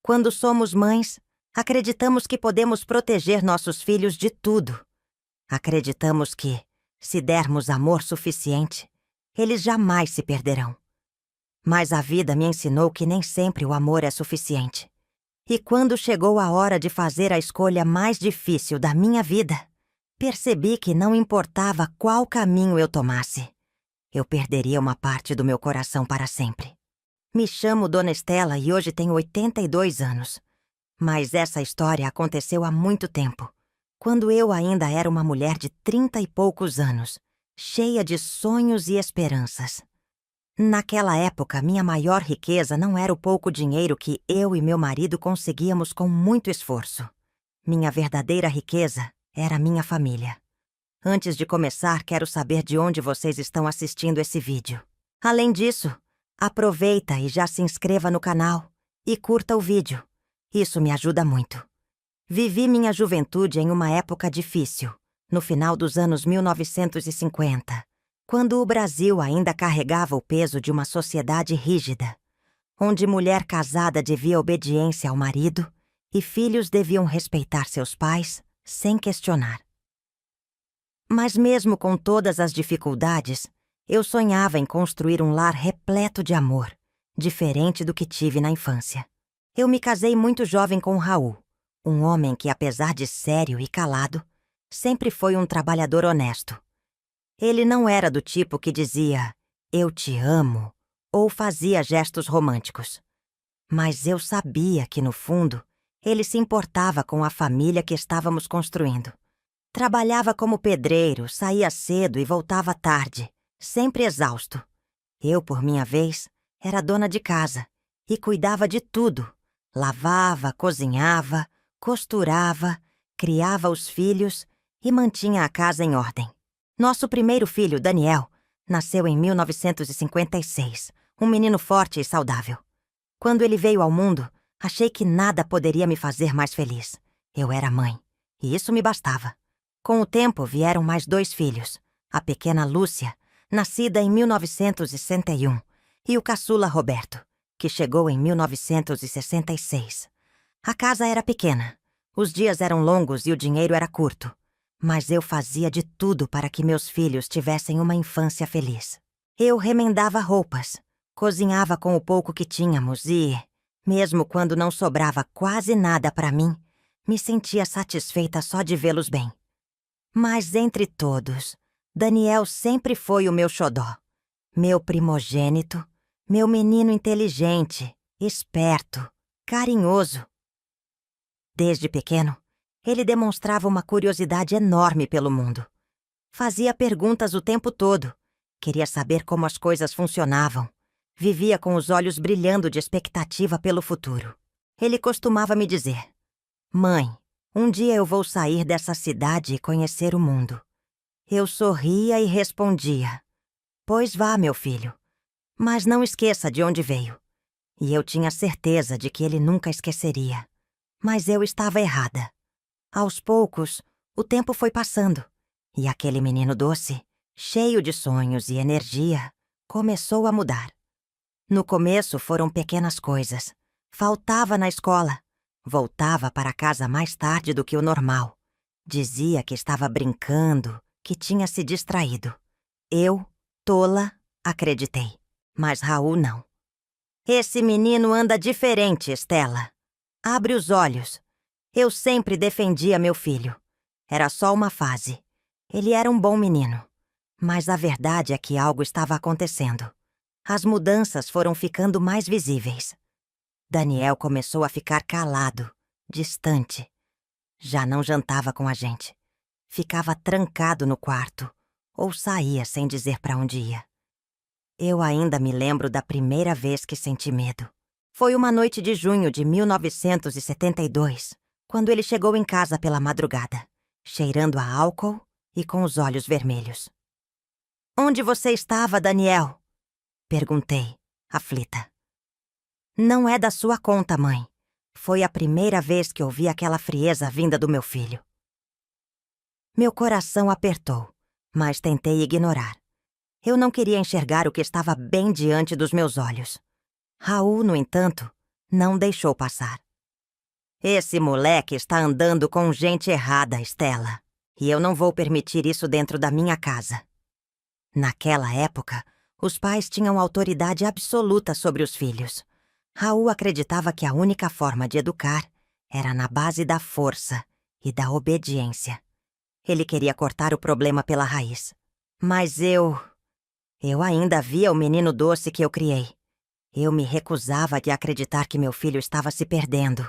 Quando somos mães, acreditamos que podemos proteger nossos filhos de tudo. Acreditamos que, se dermos amor suficiente, eles jamais se perderão. Mas a vida me ensinou que nem sempre o amor é suficiente. E quando chegou a hora de fazer a escolha mais difícil da minha vida, percebi que não importava qual caminho eu tomasse, eu perderia uma parte do meu coração para sempre. Me chamo Dona Estela e hoje tenho 82 anos. Mas essa história aconteceu há muito tempo, quando eu ainda era uma mulher de 30 e poucos anos, cheia de sonhos e esperanças. Naquela época, minha maior riqueza não era o pouco dinheiro que eu e meu marido conseguíamos com muito esforço. Minha verdadeira riqueza era minha família. Antes de começar, quero saber de onde vocês estão assistindo esse vídeo. Além disso, aproveita e já se inscreva no canal e curta o vídeo. Isso me ajuda muito. Vivi minha juventude em uma época difícil, no final dos anos 1950, quando o Brasil ainda carregava o peso de uma sociedade rígida, onde mulher casada devia obediência ao marido e filhos deviam respeitar seus pais sem questionar. Mas mesmo com todas as dificuldades, eu sonhava em construir um lar repleto de amor, diferente do que tive na infância. Eu me casei muito jovem com Raul, um homem que, apesar de sério e calado, sempre foi um trabalhador honesto. Ele não era do tipo que dizia "eu te amo" ou fazia gestos românticos. Mas eu sabia que, no fundo, ele se importava com a família que estávamos construindo. Trabalhava como pedreiro, saía cedo e voltava tarde, sempre exausto. Eu, por minha vez, era dona de casa e cuidava de tudo. Lavava, cozinhava, costurava, criava os filhos e mantinha a casa em ordem. Nosso primeiro filho, Daniel, nasceu em 1956, um menino forte e saudável. Quando ele veio ao mundo, achei que nada poderia me fazer mais feliz. Eu era mãe, e isso me bastava. Com o tempo, vieram mais 2 filhos, a pequena Lúcia, nascida em 1961, e o caçula Roberto, que chegou em 1966. A casa era pequena, os dias eram longos e o dinheiro era curto, mas eu fazia de tudo para que meus filhos tivessem uma infância feliz. Eu remendava roupas, cozinhava com o pouco que tínhamos e, mesmo quando não sobrava quase nada para mim, me sentia satisfeita só de vê-los bem. Mas entre todos, Daniel sempre foi o meu xodó, meu primogênito, meu menino inteligente, esperto, carinhoso. Desde pequeno, ele demonstrava uma curiosidade enorme pelo mundo. Fazia perguntas o tempo todo, queria saber como as coisas funcionavam, vivia com os olhos brilhando de expectativa pelo futuro. Ele costumava me dizer: "Mãe, um dia eu vou sair dessa cidade e conhecer o mundo." Eu sorria e respondia: "Pois vá, meu filho, mas não esqueça de onde veio." E eu tinha certeza de que ele nunca esqueceria. Mas eu estava errada. Aos poucos, o tempo foi passando, e aquele menino doce, cheio de sonhos e energia, começou a mudar. No começo foram pequenas coisas. Faltava na escola. Voltava para casa mais tarde do que o normal. Dizia que estava brincando, que tinha se distraído. Eu, tola, acreditei. Mas Raul não. "Esse menino anda diferente, Estela. Abre os olhos." Eu sempre defendia meu filho. Era só uma fase. Ele era um bom menino. Mas a verdade é que algo estava acontecendo. As mudanças foram ficando mais visíveis. Daniel começou a ficar calado, distante. Já não jantava com a gente. Ficava trancado no quarto, ou saía sem dizer para onde ia. Eu ainda me lembro da primeira vez que senti medo. Foi uma noite de junho de 1972, quando ele chegou em casa pela madrugada, cheirando a álcool e com os olhos vermelhos. "Onde você estava, Daniel?" perguntei, aflita. "Não é da sua conta, mãe. Foi a primeira vez que ouvi aquela frieza vinda do meu filho." Meu coração apertou, mas tentei ignorar. Eu não queria enxergar o que estava bem diante dos meus olhos. Raul, no entanto, não deixou passar. Esse moleque está andando com gente errada, Stella. E eu não vou permitir isso dentro da minha casa. Naquela época, os pais tinham autoridade absoluta sobre os filhos. Raul acreditava que a única forma de educar era na base da força e da obediência. Ele queria cortar o problema pela raiz. Mas eu ainda via o menino doce que eu criei. Eu me recusava de acreditar que meu filho estava se perdendo.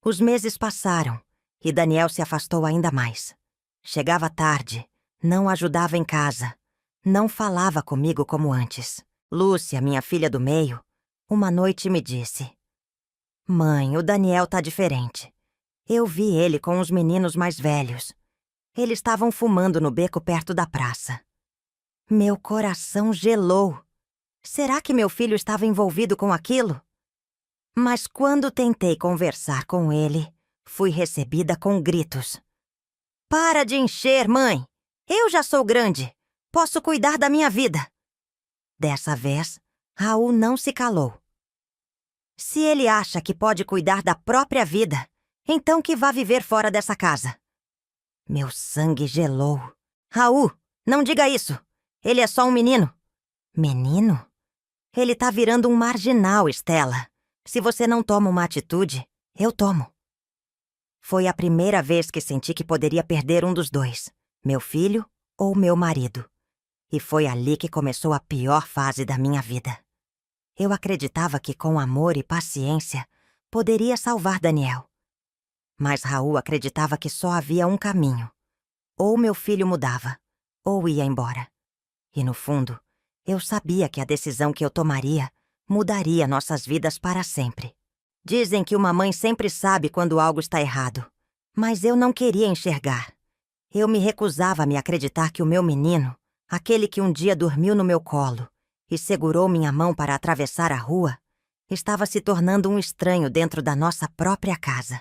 Os meses passaram e Daniel se afastou ainda mais. Chegava tarde, não ajudava em casa, não falava comigo como antes. Lúcia, minha filha do meio, uma noite me disse: "Mãe, o Daniel tá diferente. Eu vi ele com os meninos mais velhos. Eles estavam fumando no beco perto da praça." Meu coração gelou. Será que meu filho estava envolvido com aquilo? Mas quando tentei conversar com ele, fui recebida com gritos. "Para de encher, mãe! Eu já sou grande! Posso cuidar da minha vida!" Dessa vez, Raul não se calou. Se ele acha que pode cuidar da própria vida, então que vá viver fora dessa casa. Meu sangue gelou. "Raul, não diga isso! Ele é só um menino." "Menino? Ele tá virando um marginal, Stella. Se você não toma uma atitude, eu tomo." Foi a primeira vez que senti que poderia perder um dos dois, meu filho ou meu marido. E foi ali que começou a pior fase da minha vida. Eu acreditava que com amor e paciência poderia salvar Daniel. Mas Raul acreditava que só havia um caminho. Ou meu filho mudava, ou ia embora. E no fundo, eu sabia que a decisão que eu tomaria mudaria nossas vidas para sempre. Dizem que uma mãe sempre sabe quando algo está errado. Mas eu não queria enxergar. Eu me recusava a me acreditar que o meu menino, aquele que um dia dormiu no meu colo e segurou minha mão para atravessar a rua, estava se tornando um estranho dentro da nossa própria casa.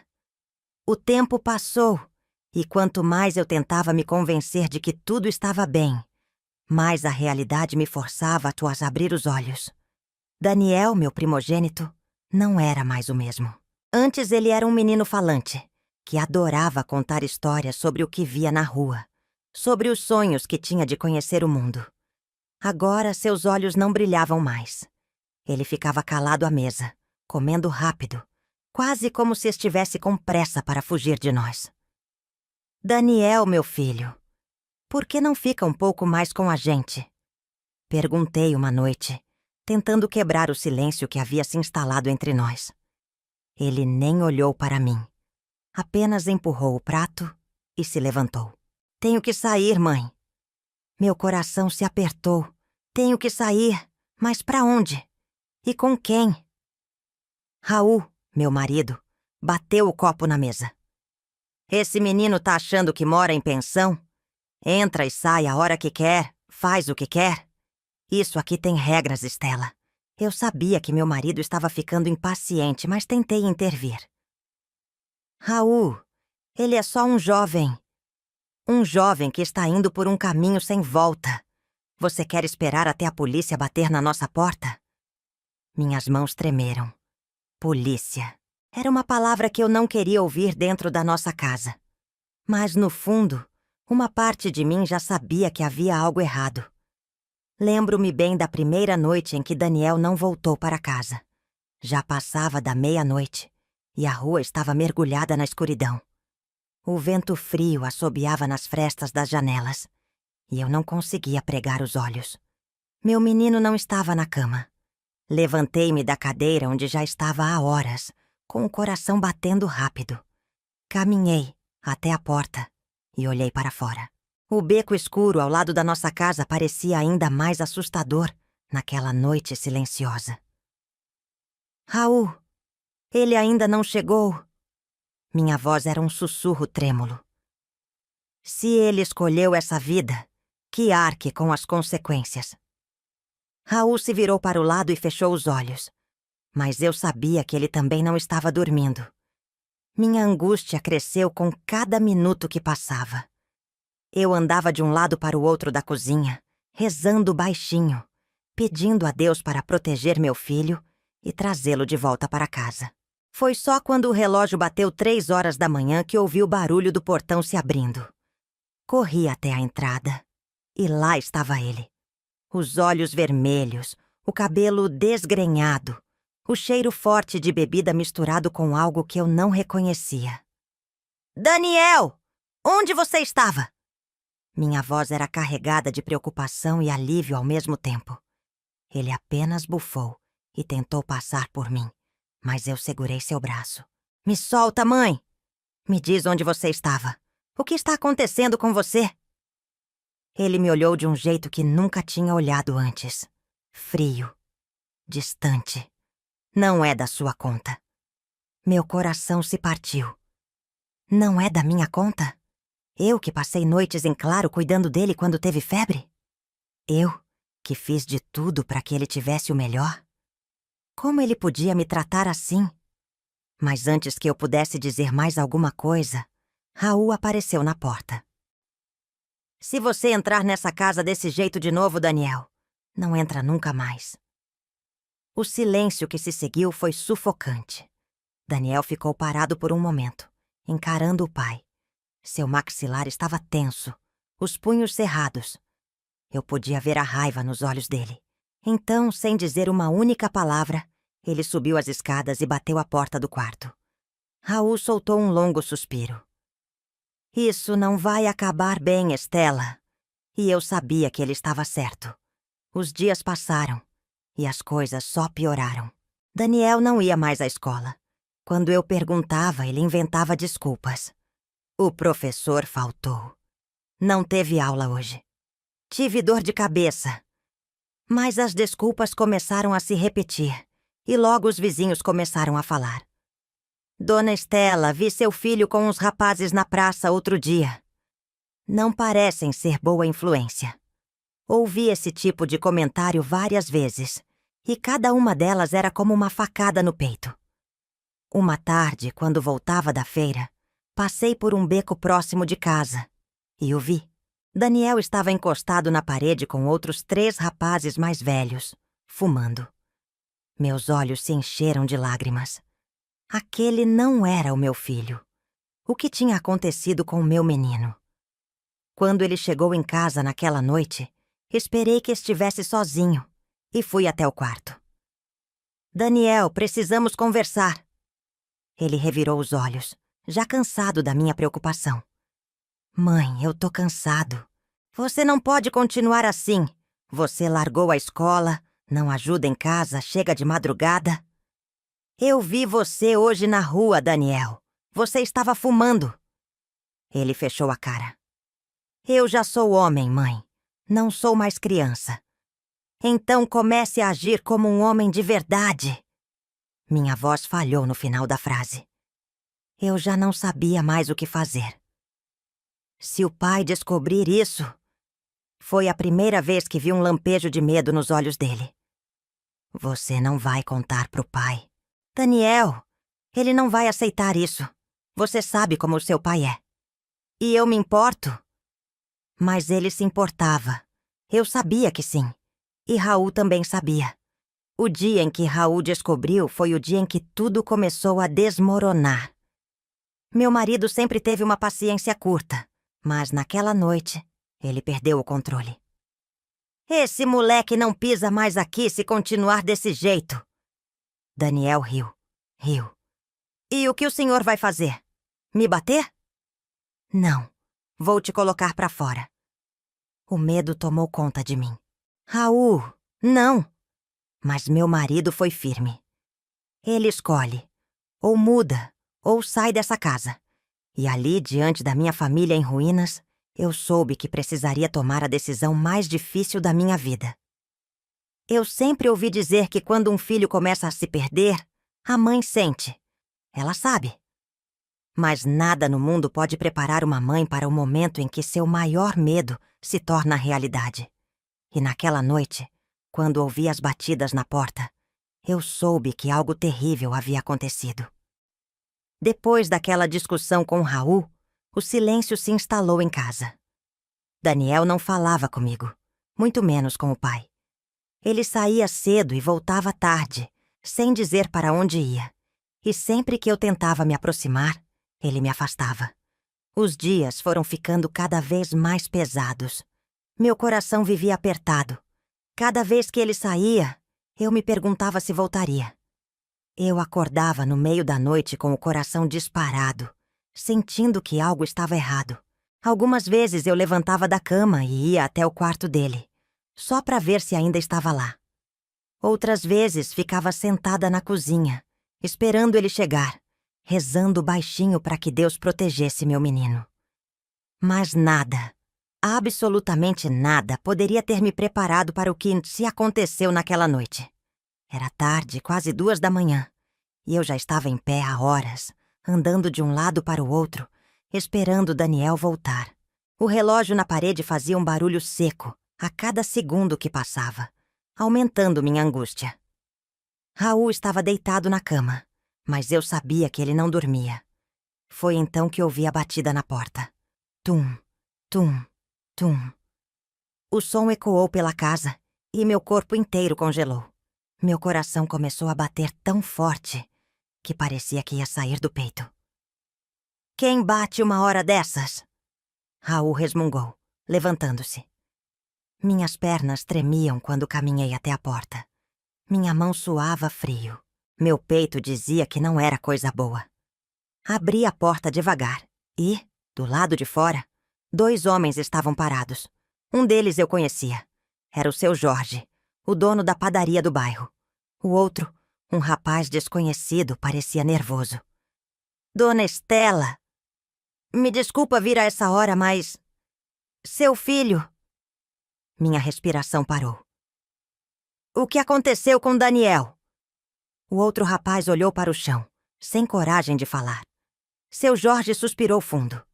O tempo passou, e quanto mais eu tentava me convencer de que tudo estava bem, mais a realidade me forçava a abrir os olhos. Daniel, meu primogênito, não era mais o mesmo. Antes ele era um menino falante, que adorava contar histórias sobre o que via na rua, sobre os sonhos que tinha de conhecer o mundo. Agora seus olhos não brilhavam mais. Ele ficava calado à mesa, comendo rápido, quase como se estivesse com pressa para fugir de nós. "Daniel, meu filho, por que não fica um pouco mais com a gente?" Perguntei uma noite, tentando quebrar o silêncio que havia se instalado entre nós. Ele nem olhou para mim. Apenas empurrou o prato e se levantou. "Tenho que sair, mãe." Meu coração se apertou. Tenho que sair, mas para onde? E com quem? Raul, meu marido, bateu o copo na mesa. "Esse menino tá achando que mora em pensão? Entra e sai a hora que quer, faz o que quer. Isso aqui tem regras, Stella." Eu sabia que meu marido estava ficando impaciente, mas tentei intervir. "Raul, ele é só um jovem. Um jovem que está indo por um caminho sem volta. Você quer esperar até a polícia bater na nossa porta?" Minhas mãos tremeram. Polícia. Era uma palavra que eu não queria ouvir dentro da nossa casa. Mas, no fundo, uma parte de mim já sabia que havia algo errado. Lembro-me bem da primeira noite em que Daniel não voltou para casa. Já passava da meia-noite e a rua estava mergulhada na escuridão. O vento frio assobiava nas frestas das janelas e eu não conseguia pregar os olhos. Meu menino não estava na cama. Levantei-me da cadeira onde já estava há horas, com o coração batendo rápido. Caminhei até a porta e olhei para fora. O beco escuro ao lado da nossa casa parecia ainda mais assustador naquela noite silenciosa. "Raul, ele ainda não chegou." Minha voz era um sussurro trêmulo. Se ele escolheu essa vida, que arque com as consequências. Raul se virou para o lado e fechou os olhos. Mas eu sabia que ele também não estava dormindo. Minha angústia cresceu com cada minuto que passava. Eu andava de um lado para o outro da cozinha, rezando baixinho, pedindo a Deus para proteger meu filho e trazê-lo de volta para casa. Foi só quando o relógio bateu 3 horas da manhã que ouvi o barulho do portão se abrindo. Corri até a entrada. E lá estava ele. Os olhos vermelhos, o cabelo desgrenhado, o cheiro forte de bebida misturado com algo que eu não reconhecia. Daniel! Onde você estava? Minha voz era carregada de preocupação e alívio ao mesmo tempo. Ele apenas bufou e tentou passar por mim, mas eu segurei seu braço. Me solta, mãe! Me diz onde você estava. O que está acontecendo com você? Ele me olhou de um jeito que nunca tinha olhado antes. Frio. Distante. Não é da sua conta. Meu coração se partiu. Não é da minha conta? Eu que passei noites em claro cuidando dele quando teve febre? Eu que fiz de tudo para que ele tivesse o melhor? Como ele podia me tratar assim? Mas antes que eu pudesse dizer mais alguma coisa, Raul apareceu na porta. Se você entrar nessa casa desse jeito de novo, Daniel, não entra nunca mais. O silêncio que se seguiu foi sufocante. Daniel ficou parado por um momento, encarando o pai. Seu maxilar estava tenso, os punhos cerrados. Eu podia ver a raiva nos olhos dele. Então, sem dizer uma única palavra, ele subiu as escadas e bateu a porta do quarto. Raul soltou um longo suspiro. Isso não vai acabar bem, Estela. E eu sabia que ele estava certo. Os dias passaram e as coisas só pioraram. Daniel não ia mais à escola. Quando eu perguntava, ele inventava desculpas. O professor faltou. Não teve aula hoje. Tive dor de cabeça. Mas as desculpas começaram a se repetir e logo os vizinhos começaram a falar. Dona Estela, vi seu filho com uns rapazes na praça outro dia. Não parecem ser boa influência. Ouvi esse tipo de comentário várias vezes e cada uma delas era como uma facada no peito. Uma tarde, quando voltava da feira, passei por um beco próximo de casa e o vi. Daniel estava encostado na parede com outros 3 rapazes mais velhos, fumando. Meus olhos se encheram de lágrimas. Aquele não era o meu filho. O que tinha acontecido com o meu menino? Quando ele chegou em casa naquela noite, esperei que estivesse sozinho e fui até o quarto. Daniel, precisamos conversar. Ele revirou os olhos, já cansado da minha preocupação. Mãe, eu tô cansado. Você não pode continuar assim. Você largou a escola, não ajuda em casa, chega de madrugada. Eu vi você hoje na rua, Daniel. Você estava fumando. Ele fechou a cara. Eu já sou homem, mãe. Não sou mais criança. Então comece a agir como um homem de verdade. Minha voz falhou no final da frase. Eu já não sabia mais o que fazer. Se o pai descobrir isso... Foi a primeira vez que vi um lampejo de medo nos olhos dele. Você não vai contar pro pai. Daniel, ele não vai aceitar isso. Você sabe como o seu pai é. E eu me importo. Mas ele se importava. Eu sabia que sim. E Raul também sabia. O dia em que Raul descobriu foi o dia em que tudo começou a desmoronar. Meu marido sempre teve uma paciência curta, mas naquela noite... Ele perdeu o controle. Esse moleque não pisa mais aqui se continuar desse jeito. Daniel riu. E o que o senhor vai fazer? Me bater? Não. Vou te colocar pra fora. O medo tomou conta de mim. Raul, não. Mas meu marido foi firme. Ele escolhe. Ou muda, ou sai dessa casa. E ali, diante da minha família em ruínas... Eu soube que precisaria tomar a decisão mais difícil da minha vida. Eu sempre ouvi dizer que quando um filho começa a se perder, a mãe sente. Ela sabe. Mas nada no mundo pode preparar uma mãe para o momento em que seu maior medo se torna realidade. E naquela noite, quando ouvi as batidas na porta, eu soube que algo terrível havia acontecido. Depois daquela discussão com Raul, o silêncio se instalou em casa. Daniel não falava comigo, muito menos com o pai. Ele saía cedo e voltava tarde, sem dizer para onde ia. e sempre que eu tentava me aproximar, ele me afastava. Os dias foram ficando cada vez mais pesados. Meu coração vivia apertado. Cada vez que ele saía, eu me perguntava se voltaria. Eu acordava no meio da noite com o coração disparado, sentindo que algo estava errado. Algumas vezes eu levantava da cama e ia até o quarto dele, só para ver se ainda estava lá. Outras vezes ficava sentada na cozinha, esperando ele chegar, rezando baixinho para que Deus protegesse meu menino. Mas nada, absolutamente nada, poderia ter me preparado para o que se aconteceu naquela noite. Era tarde, quase 2 da manhã, e eu já estava em pé há horas, andando de um lado para o outro, esperando Daniel voltar. O relógio na parede fazia um barulho seco a cada segundo que passava, aumentando minha angústia. Raul estava deitado na cama, mas eu sabia que ele não dormia. Foi então que ouvi a batida na porta. Tum, tum, tum. O som ecoou pela casa e meu corpo inteiro congelou. Meu coração começou a bater tão forte que parecia que ia sair do peito. Quem bate uma hora dessas? Raul resmungou, levantando-se. Minhas pernas tremiam quando caminhei até a porta. Minha mão suava frio. Meu peito dizia que não era coisa boa. Abri a porta devagar e, do lado de fora, 2 homens estavam parados. Um deles eu conhecia. Era o seu Jorge, o dono da padaria do bairro. O outro, um rapaz desconhecido, parecia nervoso. Dona Estela, me desculpa vir a essa hora, mas... Seu filho... Minha respiração parou. O que aconteceu com Daniel? O outro rapaz olhou para o chão, sem coragem de falar. Seu Jorge suspirou fundo.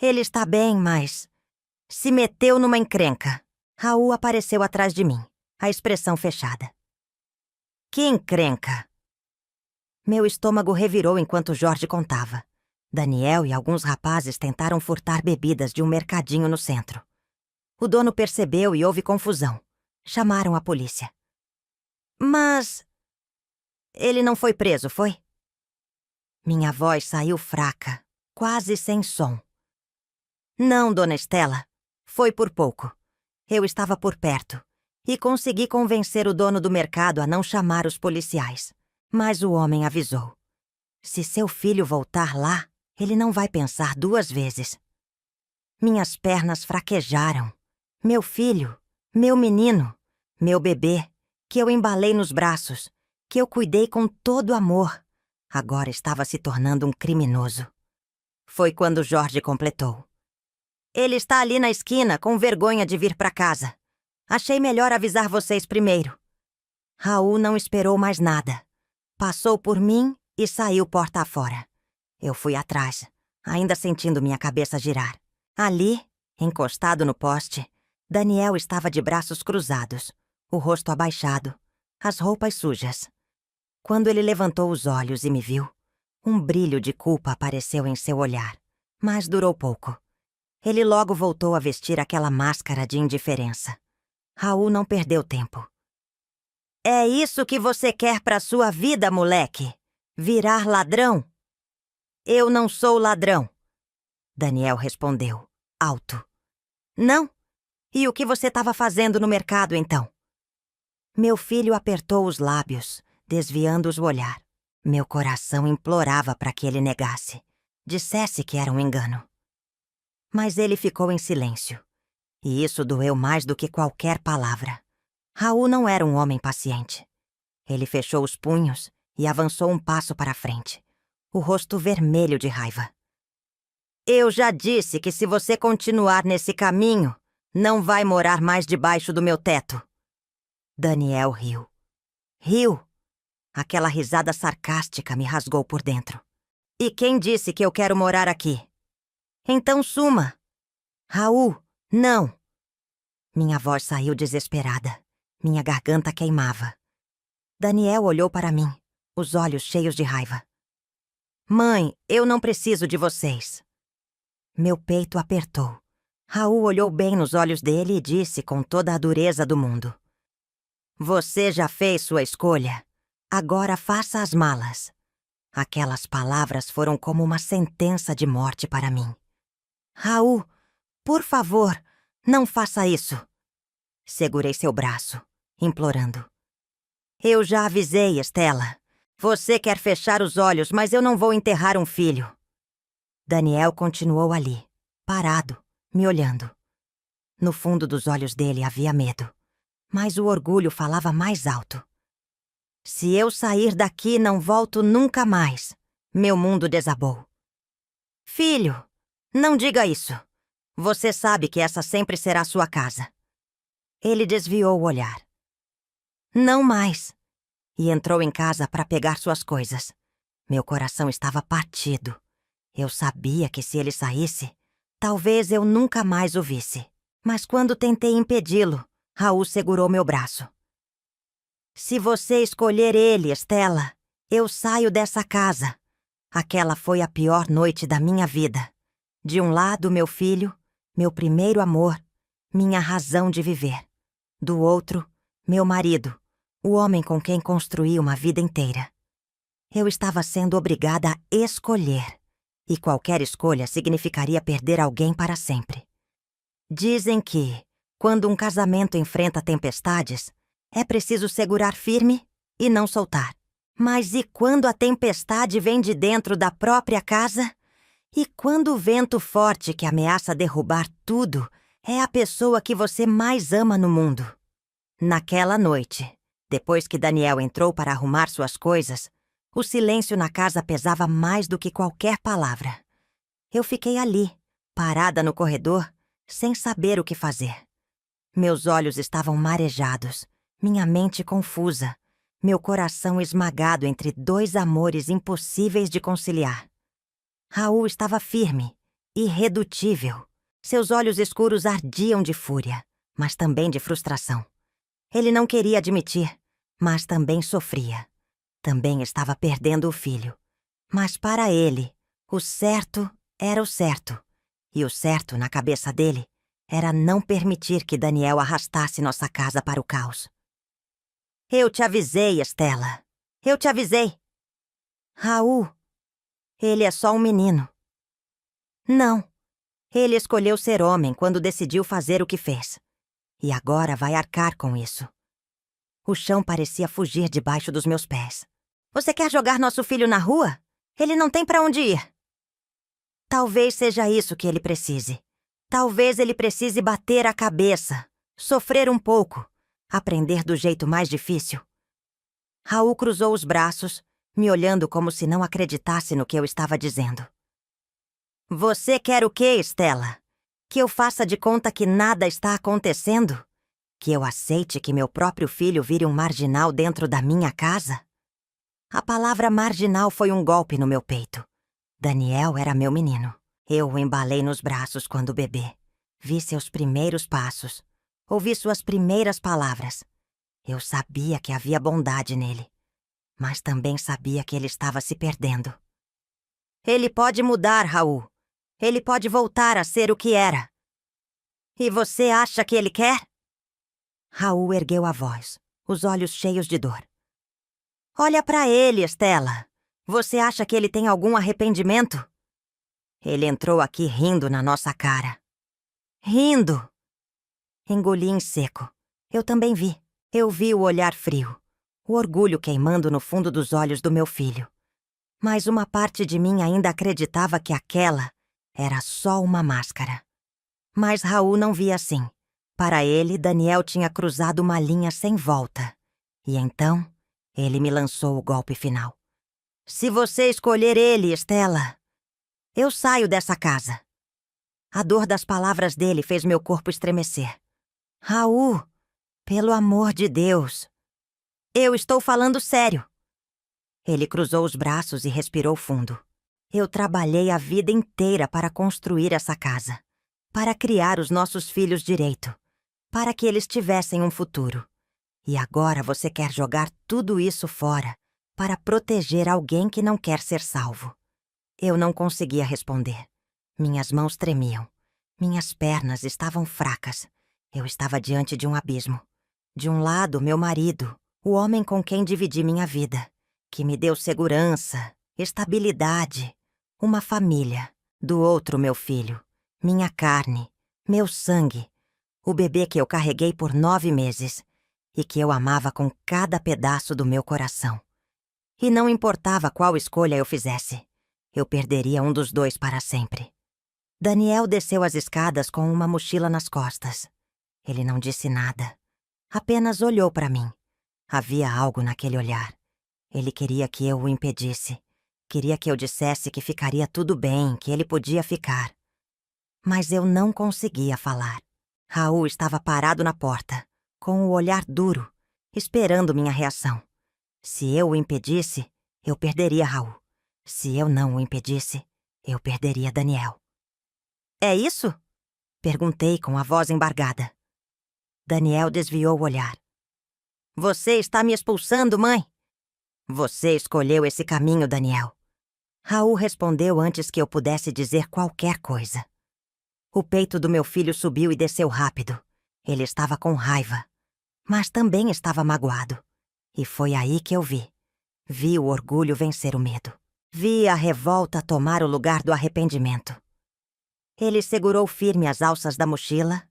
Ele está bem, mas... se meteu numa encrenca. Raul apareceu atrás de mim, a expressão fechada. Que encrenca? Meu estômago revirou enquanto Jorge contava. Daniel e alguns rapazes tentaram furtar bebidas de um mercadinho no centro. O dono percebeu e houve confusão. Chamaram a polícia. Mas... ele não foi preso, foi? Minha voz saiu fraca, quase sem som. Não, dona Estela. Foi por pouco. Eu estava por perto e consegui convencer o dono do mercado a não chamar os policiais. Mas o homem avisou. Se seu filho voltar lá, ele não vai pensar 2 vezes. Minhas pernas fraquejaram. Meu filho, meu menino, meu bebê, que eu embalei nos braços, que eu cuidei com todo amor, agora estava se tornando um criminoso. Foi quando Jorge completou. Ele está ali na esquina, com vergonha de vir para casa. Achei melhor avisar vocês primeiro. Raul não esperou mais nada. Passou por mim e saiu porta afora. Eu fui atrás, ainda sentindo minha cabeça girar. Ali, encostado no poste, Daniel estava de braços cruzados, o rosto abaixado, as roupas sujas. Quando ele levantou os olhos e me viu, um brilho de culpa apareceu em seu olhar, mas durou pouco. Ele logo voltou a vestir aquela máscara de indiferença. Raul não perdeu tempo. É isso que você quer para sua vida, moleque? Virar ladrão? Eu não sou ladrão. Daniel respondeu, alto. Não? E o que você estava fazendo no mercado, então? Meu filho apertou os lábios, desviando o olhar. Meu coração implorava para que ele negasse, dissesse que era um engano. Mas ele ficou em silêncio. E isso doeu mais do que qualquer palavra. Raul não era um homem paciente. Ele fechou os punhos e avançou um passo para a frente, o rosto vermelho de raiva. Eu já disse que se você continuar nesse caminho, não vai morar mais debaixo do meu teto. Daniel riu. Riu. Aquela risada sarcástica me rasgou por dentro. E quem disse que eu quero morar aqui? Então suma. Raul, não. Minha voz saiu desesperada. Minha garganta queimava. Daniel olhou para mim, os olhos cheios de raiva. Mãe, eu não preciso de vocês. Meu peito apertou. Raul olhou bem nos olhos dele e disse com toda a dureza do mundo. Você já fez sua escolha. Agora faça as malas. Aquelas palavras foram como uma sentença de morte para mim. Raul, por favor, não faça isso. Segurei seu braço, implorando. Eu já avisei, Estela. Você quer fechar os olhos, mas eu não vou enterrar um filho. Daniel continuou ali, parado, me olhando. No fundo dos olhos dele havia medo, mas o orgulho falava mais alto. Se eu sair daqui, não volto nunca mais. Meu mundo desabou. Filho, não diga isso. Você sabe que essa sempre será sua casa. Ele desviou o olhar. Não mais. E entrou em casa para pegar suas coisas. Meu coração estava partido. Eu sabia que se ele saísse, talvez eu nunca mais o visse. Mas quando tentei impedi-lo, Raul segurou meu braço. Se você escolher ele, Estela, eu saio dessa casa. Aquela foi a pior noite da minha vida. De um lado, meu filho, meu primeiro amor, minha razão de viver. Do outro, meu marido, o homem com quem construí uma vida inteira. Eu estava sendo obrigada a escolher, e qualquer escolha significaria perder alguém para sempre. Dizem que, quando um casamento enfrenta tempestades, é preciso segurar firme e não soltar. Mas e quando a tempestade vem de dentro da própria casa? E quando o vento forte que ameaça derrubar tudo é a pessoa que você mais ama no mundo? Naquela noite, depois que Daniel entrou para arrumar suas coisas, o silêncio na casa pesava mais do que qualquer palavra. Eu fiquei ali, parada no corredor, sem saber o que fazer. Meus olhos estavam marejados, minha mente confusa, meu coração esmagado entre dois amores impossíveis de conciliar. Raul estava firme, irredutível. Seus olhos escuros ardiam de fúria, mas também de frustração. Ele não queria admitir, mas também sofria. Também estava perdendo o filho. Mas para ele, o certo era o certo. E o certo, na cabeça dele, era não permitir que Daniel arrastasse nossa casa para o caos. Eu te avisei, Estela. Eu te avisei. Raul, ele é só um menino. Não. Ele escolheu ser homem quando decidiu fazer o que fez. E agora vai arcar com isso. O chão parecia fugir debaixo dos meus pés. Você quer jogar nosso filho na rua? Ele não tem para onde ir. Talvez seja isso que ele precise. Talvez ele precise bater a cabeça, sofrer um pouco, aprender do jeito mais difícil. Raul cruzou os braços, me olhando como se não acreditasse no que eu estava dizendo. Você quer o quê, Estela? Que eu faça de conta que nada está acontecendo? Que eu aceite que meu próprio filho vire um marginal dentro da minha casa? A palavra marginal foi um golpe no meu peito. Daniel era meu menino. Eu o embalei nos braços quando bebê. Vi seus primeiros passos. Ouvi suas primeiras palavras. Eu sabia que havia bondade nele, mas também sabia que ele estava se perdendo. Ele pode mudar, Raul. Ele pode voltar a ser o que era. E você acha que ele quer? Raul ergueu a voz, os olhos cheios de dor. Olha para ele, Estela. Você acha que ele tem algum arrependimento? Ele entrou aqui rindo na nossa cara. Rindo! Engoli em seco. Eu também vi. Eu vi o olhar frio, o orgulho queimando no fundo dos olhos do meu filho. Mas uma parte de mim ainda acreditava que aquela era só uma máscara. Mas Raul não via assim. Para ele, Daniel tinha cruzado uma linha sem volta. E então, ele me lançou o golpe final. Se você escolher ele, Estela, eu saio dessa casa. A dor das palavras dele fez meu corpo estremecer. Raul, pelo amor de Deus. Eu estou falando sério. Ele cruzou os braços e respirou fundo. Eu trabalhei a vida inteira para construir essa casa, para criar os nossos filhos direito, para que eles tivessem um futuro. E agora você quer jogar tudo isso fora para proteger alguém que não quer ser salvo. Eu não conseguia responder. Minhas mãos tremiam. Minhas pernas estavam fracas. Eu estava diante de um abismo. De um lado, meu marido, o homem com quem dividi minha vida, que me deu segurança, estabilidade, uma família. Do outro, meu filho, minha carne, meu sangue, o bebê que eu carreguei por 9 meses e que eu amava com cada pedaço do meu coração. E não importava qual escolha eu fizesse, eu perderia um dos dois para sempre. Daniel desceu as escadas com uma mochila nas costas. Ele não disse nada, apenas olhou para mim. Havia algo naquele olhar. Ele queria que eu o impedisse. Queria que eu dissesse que ficaria tudo bem, que ele podia ficar. Mas eu não conseguia falar. Raul estava parado na porta, com o olhar duro, esperando minha reação. Se eu o impedisse, eu perderia Raul. Se eu não o impedisse, eu perderia Daniel. É isso? Perguntei com a voz embargada. Daniel desviou o olhar. Você está me expulsando, mãe? Você escolheu esse caminho, Daniel. Raul respondeu antes que eu pudesse dizer qualquer coisa. O peito do meu filho subiu e desceu rápido. Ele estava com raiva, mas também estava magoado. E foi aí que eu vi. Vi o orgulho vencer o medo. Vi a revolta tomar o lugar do arrependimento. Ele segurou firme as alças da mochila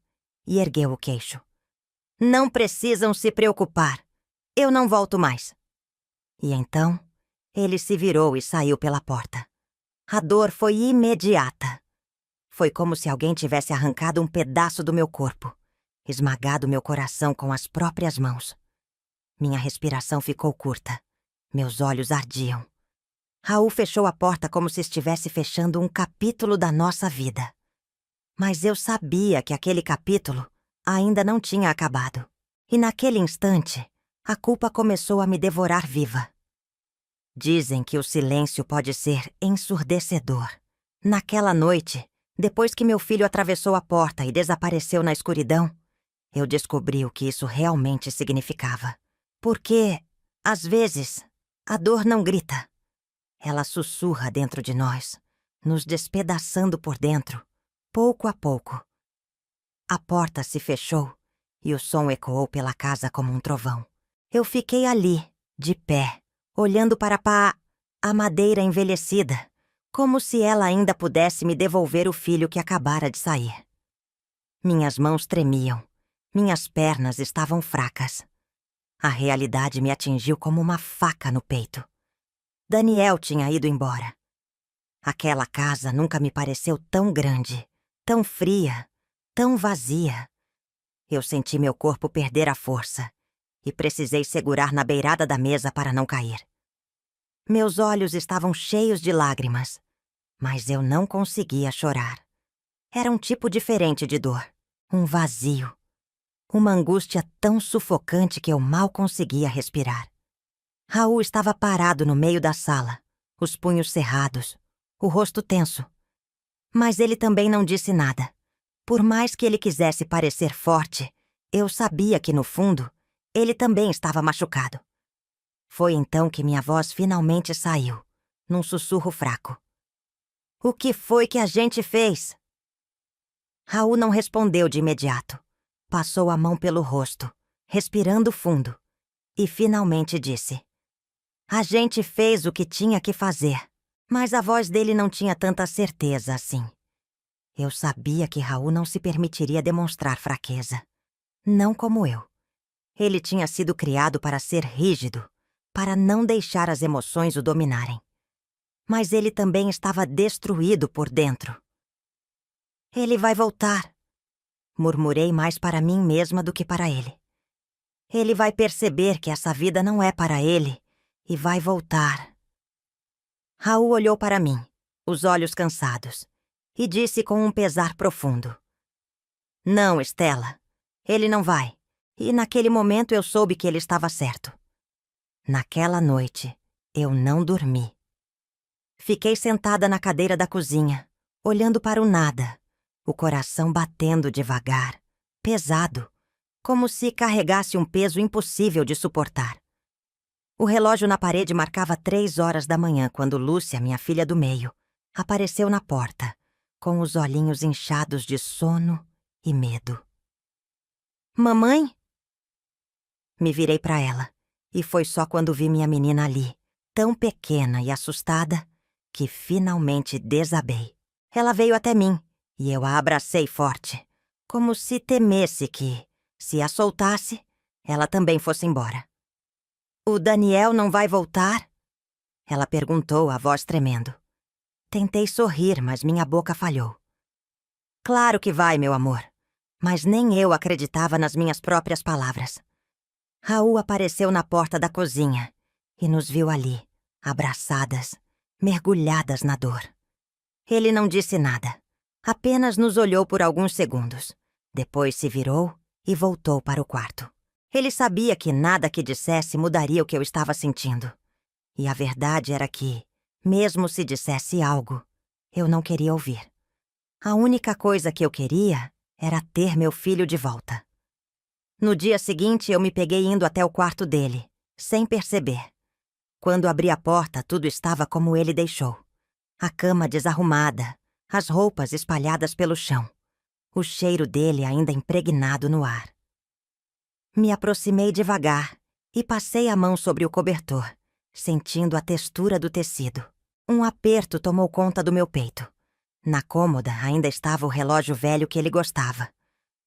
e ergueu o queixo. Não precisam se preocupar. Eu não volto mais. E então, ele se virou e saiu pela porta. A dor foi imediata. Foi como se alguém tivesse arrancado um pedaço do meu corpo, esmagado meu coração com as próprias mãos. Minha respiração ficou curta. Meus olhos ardiam. Raul fechou a porta como se estivesse fechando um capítulo da nossa vida. Mas eu sabia que aquele capítulo ainda não tinha acabado. E naquele instante, a culpa começou a me devorar viva. Dizem que o silêncio pode ser ensurdecedor. Naquela noite, depois que meu filho atravessou a porta e desapareceu na escuridão, eu descobri o que isso realmente significava. Porque, às vezes, a dor não grita. Ela sussurra dentro de nós, nos despedaçando por dentro, pouco a pouco. A porta se fechou e o som ecoou pela casa como um trovão. Eu fiquei ali, de pé, olhando para a madeira envelhecida, como se ela ainda pudesse me devolver o filho que acabara de sair. Minhas mãos tremiam, minhas pernas estavam fracas. A realidade me atingiu como uma faca no peito. Daniel tinha ido embora. Aquela casa nunca me pareceu tão grande, tão fria, tão vazia. Eu senti meu corpo perder a força e precisei segurar na beirada da mesa para não cair. Meus olhos estavam cheios de lágrimas, mas eu não conseguia chorar. Era um tipo diferente de dor, um vazio, uma angústia tão sufocante que eu mal conseguia respirar. Raul estava parado no meio da sala, os punhos cerrados, o rosto tenso. Mas ele também não disse nada. Por mais que ele quisesse parecer forte, eu sabia que, no fundo, ele também estava machucado. Foi então que minha voz finalmente saiu, num sussurro fraco. O que foi que a gente fez? Raul não respondeu de imediato. Passou a mão pelo rosto, respirando fundo, e finalmente disse: A gente fez o que tinha que fazer, mas a voz dele não tinha tanta certeza assim. Eu sabia que Raul não se permitiria demonstrar fraqueza. Não como eu. Ele tinha sido criado para ser rígido, para não deixar as emoções o dominarem. Mas ele também estava destruído por dentro. Ele vai voltar. Murmurei mais para mim mesma do que para ele. Ele vai perceber que essa vida não é para ele e vai voltar. Raul olhou para mim, os olhos cansados, e disse com um pesar profundo: Não, Estela, ele não vai. E naquele momento eu soube que ele estava certo. Naquela noite, eu não dormi. Fiquei sentada na cadeira da cozinha, olhando para o nada, o coração batendo devagar, pesado, como se carregasse um peso impossível de suportar. O relógio na parede marcava 3 horas da manhã quando Lúcia, minha filha do meio, apareceu na porta, com os olhinhos inchados de sono e medo. Mamãe? Me virei para ela, e foi só quando vi minha menina ali, tão pequena e assustada que finalmente desabei. Ela veio até mim e eu a abracei forte, como se temesse que, se a soltasse, ela também fosse embora. "O Daniel não vai voltar?" Ela perguntou, a voz tremendo. Tentei sorrir, mas minha boca falhou. "Claro que vai, meu amor." Mas nem eu acreditava nas minhas próprias palavras. Raul apareceu na porta da cozinha e nos viu ali, abraçadas, mergulhadas na dor. Ele não disse nada, apenas nos olhou por alguns segundos. Depois se virou e voltou para o quarto. Ele sabia que nada que dissesse mudaria o que eu estava sentindo. E a verdade era que, mesmo se dissesse algo, eu não queria ouvir. A única coisa que eu queria era ter meu filho de volta. No dia seguinte, eu me peguei indo até o quarto dele, sem perceber. Quando abri a porta, tudo estava como ele deixou. A cama desarrumada, as roupas espalhadas pelo chão, o cheiro dele ainda impregnado no ar. Me aproximei devagar e passei a mão sobre o cobertor, sentindo a textura do tecido. Um aperto tomou conta do meu peito. Na cômoda ainda estava o relógio velho que ele gostava.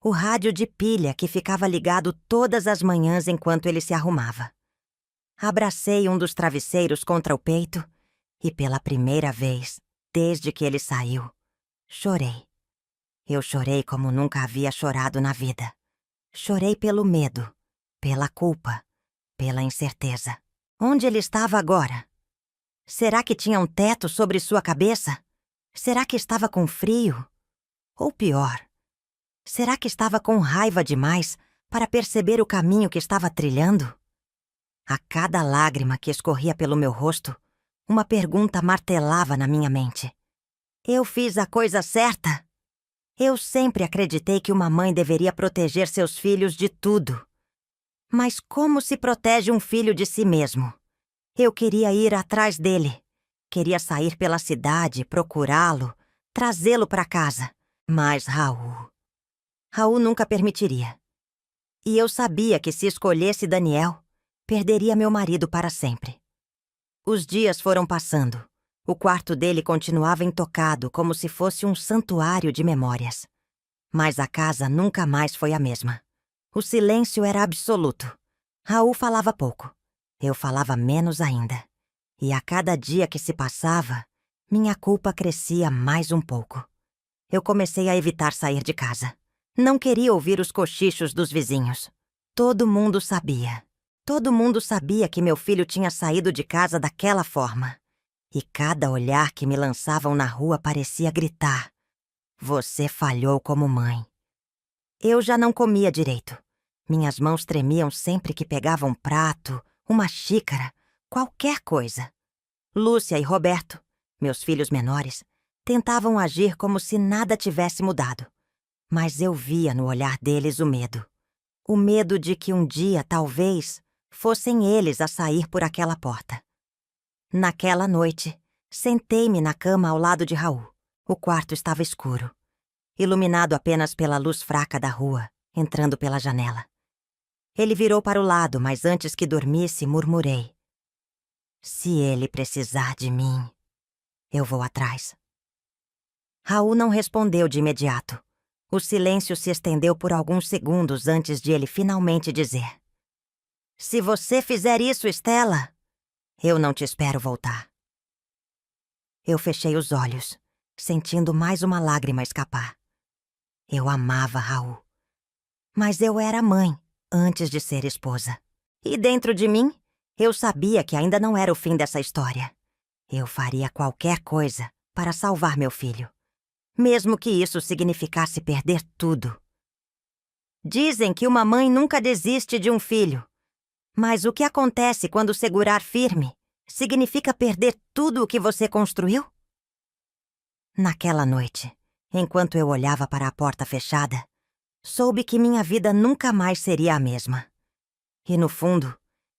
O rádio de pilha que ficava ligado todas as manhãs enquanto ele se arrumava. Abracei um dos travesseiros contra o peito e, pela primeira vez, desde que ele saiu, chorei. Eu chorei como nunca havia chorado na vida. Chorei pelo medo, pela culpa, pela incerteza. Onde ele estava agora? Será que tinha um teto sobre sua cabeça? Será que estava com frio? Ou pior, será que estava com raiva demais para perceber o caminho que estava trilhando? A cada lágrima que escorria pelo meu rosto, uma pergunta martelava na minha mente. Eu fiz a coisa certa? Eu sempre acreditei que uma mãe deveria proteger seus filhos de tudo. Mas como se protege um filho de si mesmo? Eu queria ir atrás dele. Queria sair pela cidade, procurá-lo, trazê-lo para casa. Mas Raul nunca permitiria. E eu sabia que se escolhesse Daniel, perderia meu marido para sempre. Os dias foram passando. O quarto dele continuava intocado, como se fosse um santuário de memórias. Mas a casa nunca mais foi a mesma. O silêncio era absoluto. Raul falava pouco. Eu falava menos ainda. E a cada dia que se passava, minha culpa crescia mais um pouco. Eu comecei a evitar sair de casa. Não queria ouvir os cochichos dos vizinhos. Todo mundo sabia. Todo mundo sabia que meu filho tinha saído de casa daquela forma. E cada olhar que me lançavam na rua parecia gritar: "Você falhou como mãe." Eu já não comia direito. Minhas mãos tremiam sempre que pegava um prato, uma xícara, qualquer coisa. Lúcia e Roberto, meus filhos menores, tentavam agir como se nada tivesse mudado. Mas eu via no olhar deles o medo. O medo de que um dia, talvez, fossem eles a sair por aquela porta. Naquela noite, sentei-me na cama ao lado de Raul. O quarto estava escuro, iluminado apenas pela luz fraca da rua, entrando pela janela. Ele virou para o lado, mas antes que dormisse, murmurei: "Se ele precisar de mim, eu vou atrás." Raul não respondeu de imediato. O silêncio se estendeu por alguns segundos antes de ele finalmente dizer: "Se você fizer isso, Stella, eu não te espero voltar." Eu fechei os olhos, sentindo mais uma lágrima escapar. Eu amava Raul. Mas eu era mãe antes de ser esposa. E dentro de mim, eu sabia que ainda não era o fim dessa história. Eu faria qualquer coisa para salvar meu filho, mesmo que isso significasse perder tudo. Dizem que uma mãe nunca desiste de um filho. Mas o que acontece quando segurar firme significa perder tudo o que você construiu? Naquela noite, enquanto eu olhava para a porta fechada, soube que minha vida nunca mais seria a mesma. E no fundo,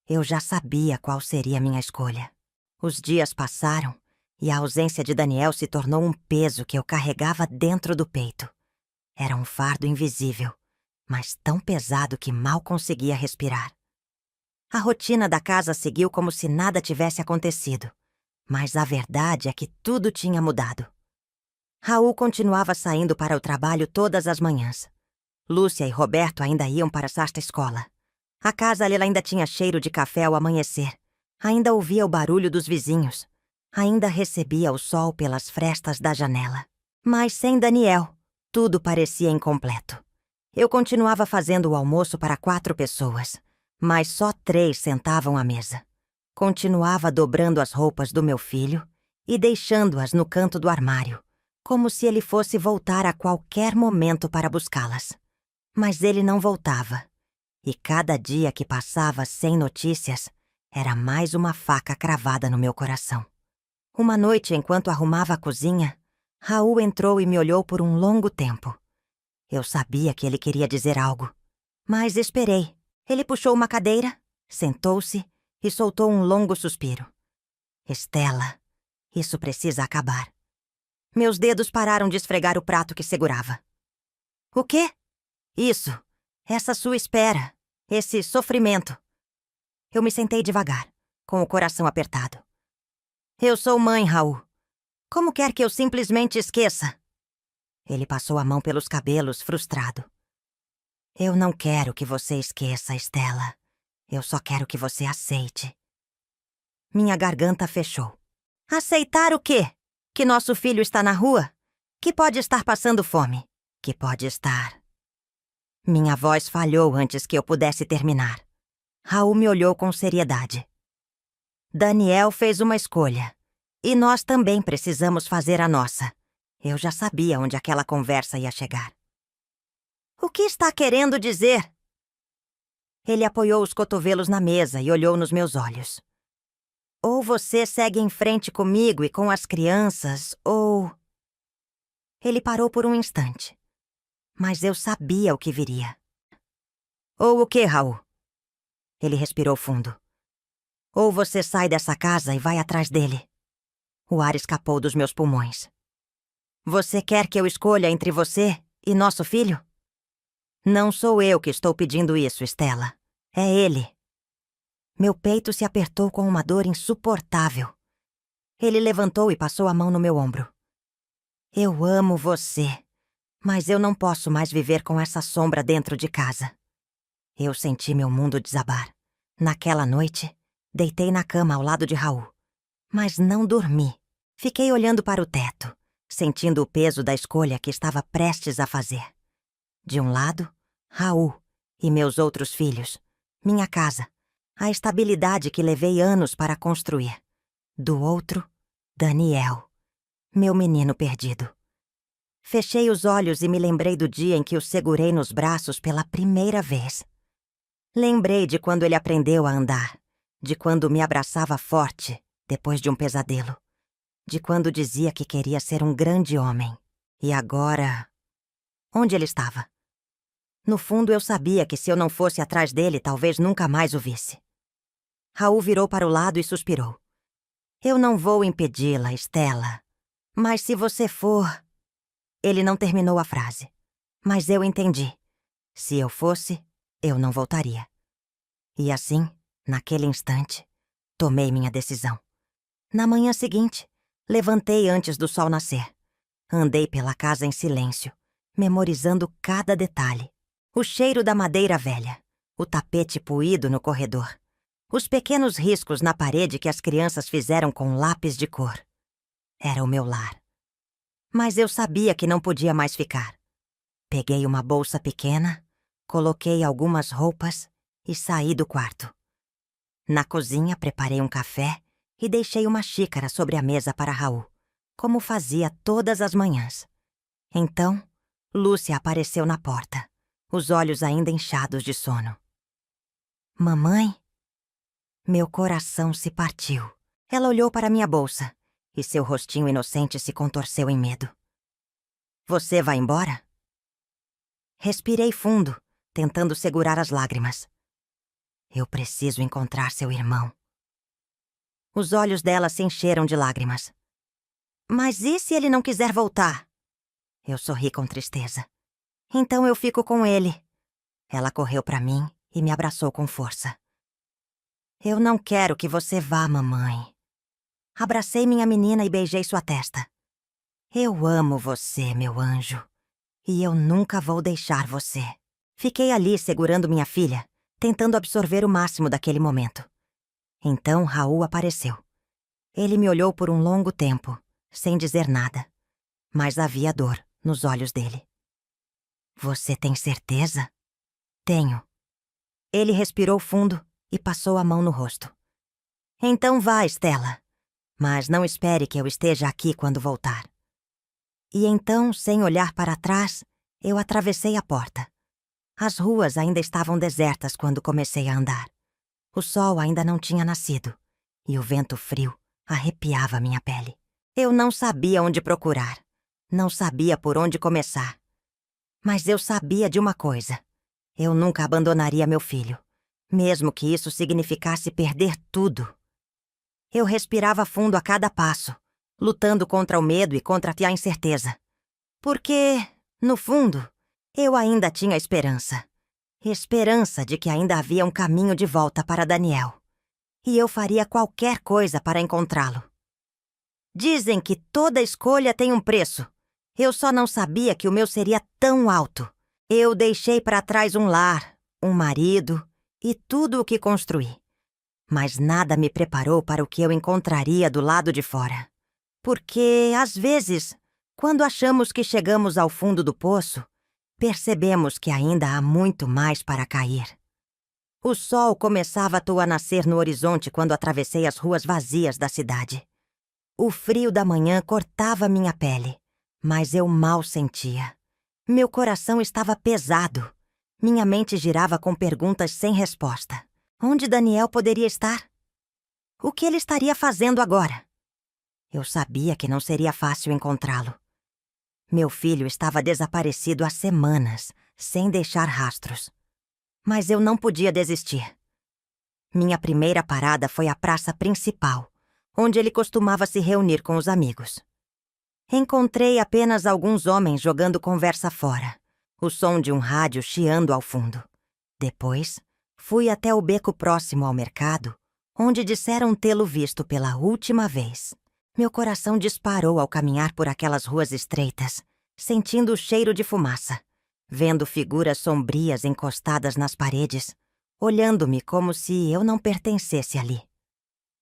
eu já sabia qual seria a minha escolha. Os dias passaram e a ausência de Daniel se tornou um peso que eu carregava dentro do peito. Era um fardo invisível, mas tão pesado que mal conseguia respirar. A rotina da casa seguiu como se nada tivesse acontecido. Mas a verdade é que tudo tinha mudado. Raul continuava saindo para o trabalho todas as manhãs. Lúcia e Roberto ainda iam para esta escola. A casa ainda tinha cheiro de café ao amanhecer. Ainda ouvia o barulho dos vizinhos. Ainda recebia o sol pelas frestas da janela. Mas sem Daniel, tudo parecia incompleto. Eu continuava fazendo o almoço para 4 pessoas, mas só 3 sentavam à mesa. Continuava dobrando as roupas do meu filho e deixando-as no canto do armário, como se ele fosse voltar a qualquer momento para buscá-las. Mas ele não voltava. E cada dia que passava sem notícias era mais uma faca cravada no meu coração. Uma noite, enquanto arrumava a cozinha, Raul entrou e me olhou por um longo tempo. Eu sabia que ele queria dizer algo, mas esperei. Ele puxou uma cadeira, sentou-se e soltou um longo suspiro. Estela, isso precisa acabar. Meus dedos pararam de esfregar o prato que segurava. O quê? Isso. Essa sua espera. Esse sofrimento. Eu me sentei devagar, com o coração apertado. Eu sou mãe, Raul. Como quer que eu simplesmente esqueça? Ele passou a mão pelos cabelos, frustrado. Eu não quero que você esqueça, Estela. Eu só quero que você aceite. Minha garganta fechou. Aceitar o quê? Que nosso filho está na rua? Que pode estar passando fome? Que pode estar... Minha voz falhou antes que eu pudesse terminar. Raul me olhou com seriedade. Daniel fez uma escolha. E nós também precisamos fazer a nossa. Eu já sabia onde aquela conversa ia chegar. O que está querendo dizer? Ele apoiou os cotovelos na mesa e olhou nos meus olhos. Ou você segue em frente comigo e com as crianças, ou... Ele parou por um instante. Mas eu sabia o que viria. Ou o quê, Raul? Ele respirou fundo. Ou você sai dessa casa e vai atrás dele. O ar escapou dos meus pulmões. Você quer que eu escolha entre você e nosso filho? Não sou eu que estou pedindo isso, Estela. É ele. Meu peito se apertou com uma dor insuportável. Ele levantou e passou a mão no meu ombro. Eu amo você, mas eu não posso mais viver com essa sombra dentro de casa. Eu senti meu mundo desabar. Naquela noite, deitei na cama ao lado de Raul. Mas não dormi. Fiquei olhando para o teto, sentindo o peso da escolha que estava prestes a fazer. De um lado, Raul e meus outros filhos, minha casa, a estabilidade que levei anos para construir. Do outro, Daniel, meu menino perdido. Fechei os olhos e me lembrei do dia em que o segurei nos braços pela primeira vez. Lembrei de quando ele aprendeu a andar, de quando me abraçava forte depois de um pesadelo, de quando dizia que queria ser um grande homem. E agora... Onde ele estava? No fundo, eu sabia que se eu não fosse atrás dele, talvez nunca mais o visse. Raul virou para o lado e suspirou. Eu não vou impedi-la, Estela. Mas se você for... Ele não terminou a frase. Mas eu entendi. Se eu fosse, eu não voltaria. E assim, naquele instante, tomei minha decisão. Na manhã seguinte, levantei antes do sol nascer. Andei pela casa em silêncio, memorizando cada detalhe. O cheiro da madeira velha, o tapete poído no corredor, os pequenos riscos na parede que as crianças fizeram com lápis de cor. Era o meu lar. Mas eu sabia que não podia mais ficar. Peguei uma bolsa pequena, coloquei algumas roupas e saí do quarto. Na cozinha, preparei um café e deixei uma xícara sobre a mesa para Raul, como fazia todas as manhãs. Então, Lúcia apareceu na porta, os olhos ainda inchados de sono. Mamãe? Meu coração se partiu. Ela olhou para minha bolsa e seu rostinho inocente se contorceu em medo. Você vai embora? Respirei fundo, tentando segurar as lágrimas. Eu preciso encontrar seu irmão. Os olhos dela se encheram de lágrimas. Mas e se ele não quiser voltar? Eu sorri com tristeza. Então eu fico com ele. Ela correu para mim e me abraçou com força. Eu não quero que você vá, mamãe. Abracei minha menina e beijei sua testa. Eu amo você, meu anjo. E eu nunca vou deixar você. Fiquei ali segurando minha filha, tentando absorver o máximo daquele momento. Então Raul apareceu. Ele me olhou por um longo tempo, sem dizer nada. Mas havia dor nos olhos dele. Você tem certeza? Tenho. Ele respirou fundo e passou a mão no rosto. Então vá, Stella. Mas não espere que eu esteja aqui quando voltar. E então, sem olhar para trás, eu atravessei a porta. As ruas ainda estavam desertas quando comecei a andar. O sol ainda não tinha nascido, e o vento frio arrepiava minha pele. Eu não sabia onde procurar. Não sabia por onde começar. Mas eu sabia de uma coisa. Eu nunca abandonaria meu filho, mesmo que isso significasse perder tudo. Eu respirava fundo a cada passo, lutando contra o medo e contra a incerteza. Porque, no fundo, eu ainda tinha esperança. Esperança de que ainda havia um caminho de volta para Daniel. E eu faria qualquer coisa para encontrá-lo. Dizem que toda escolha tem um preço. Eu só não sabia que o meu seria tão alto. Eu deixei para trás um lar, um marido e tudo o que construí. Mas nada me preparou para o que eu encontraria do lado de fora. Porque, às vezes, quando achamos que chegamos ao fundo do poço, percebemos que ainda há muito mais para cair. O sol começava a nascer no horizonte quando atravessei as ruas vazias da cidade. O frio da manhã cortava minha pele, mas eu mal sentia. Meu coração estava pesado. Minha mente girava com perguntas sem resposta. Onde Daniel poderia estar? O que ele estaria fazendo agora? Eu sabia que não seria fácil encontrá-lo. Meu filho estava desaparecido há semanas, sem deixar rastros. Mas eu não podia desistir. Minha primeira parada foi a praça principal, onde ele costumava se reunir com os amigos. Encontrei apenas alguns homens jogando conversa fora, o som de um rádio chiando ao fundo. Depois, fui até o beco próximo ao mercado, onde disseram tê-lo visto pela última vez. Meu coração disparou ao caminhar por aquelas ruas estreitas, sentindo o cheiro de fumaça, vendo figuras sombrias encostadas nas paredes, olhando-me como se eu não pertencesse ali.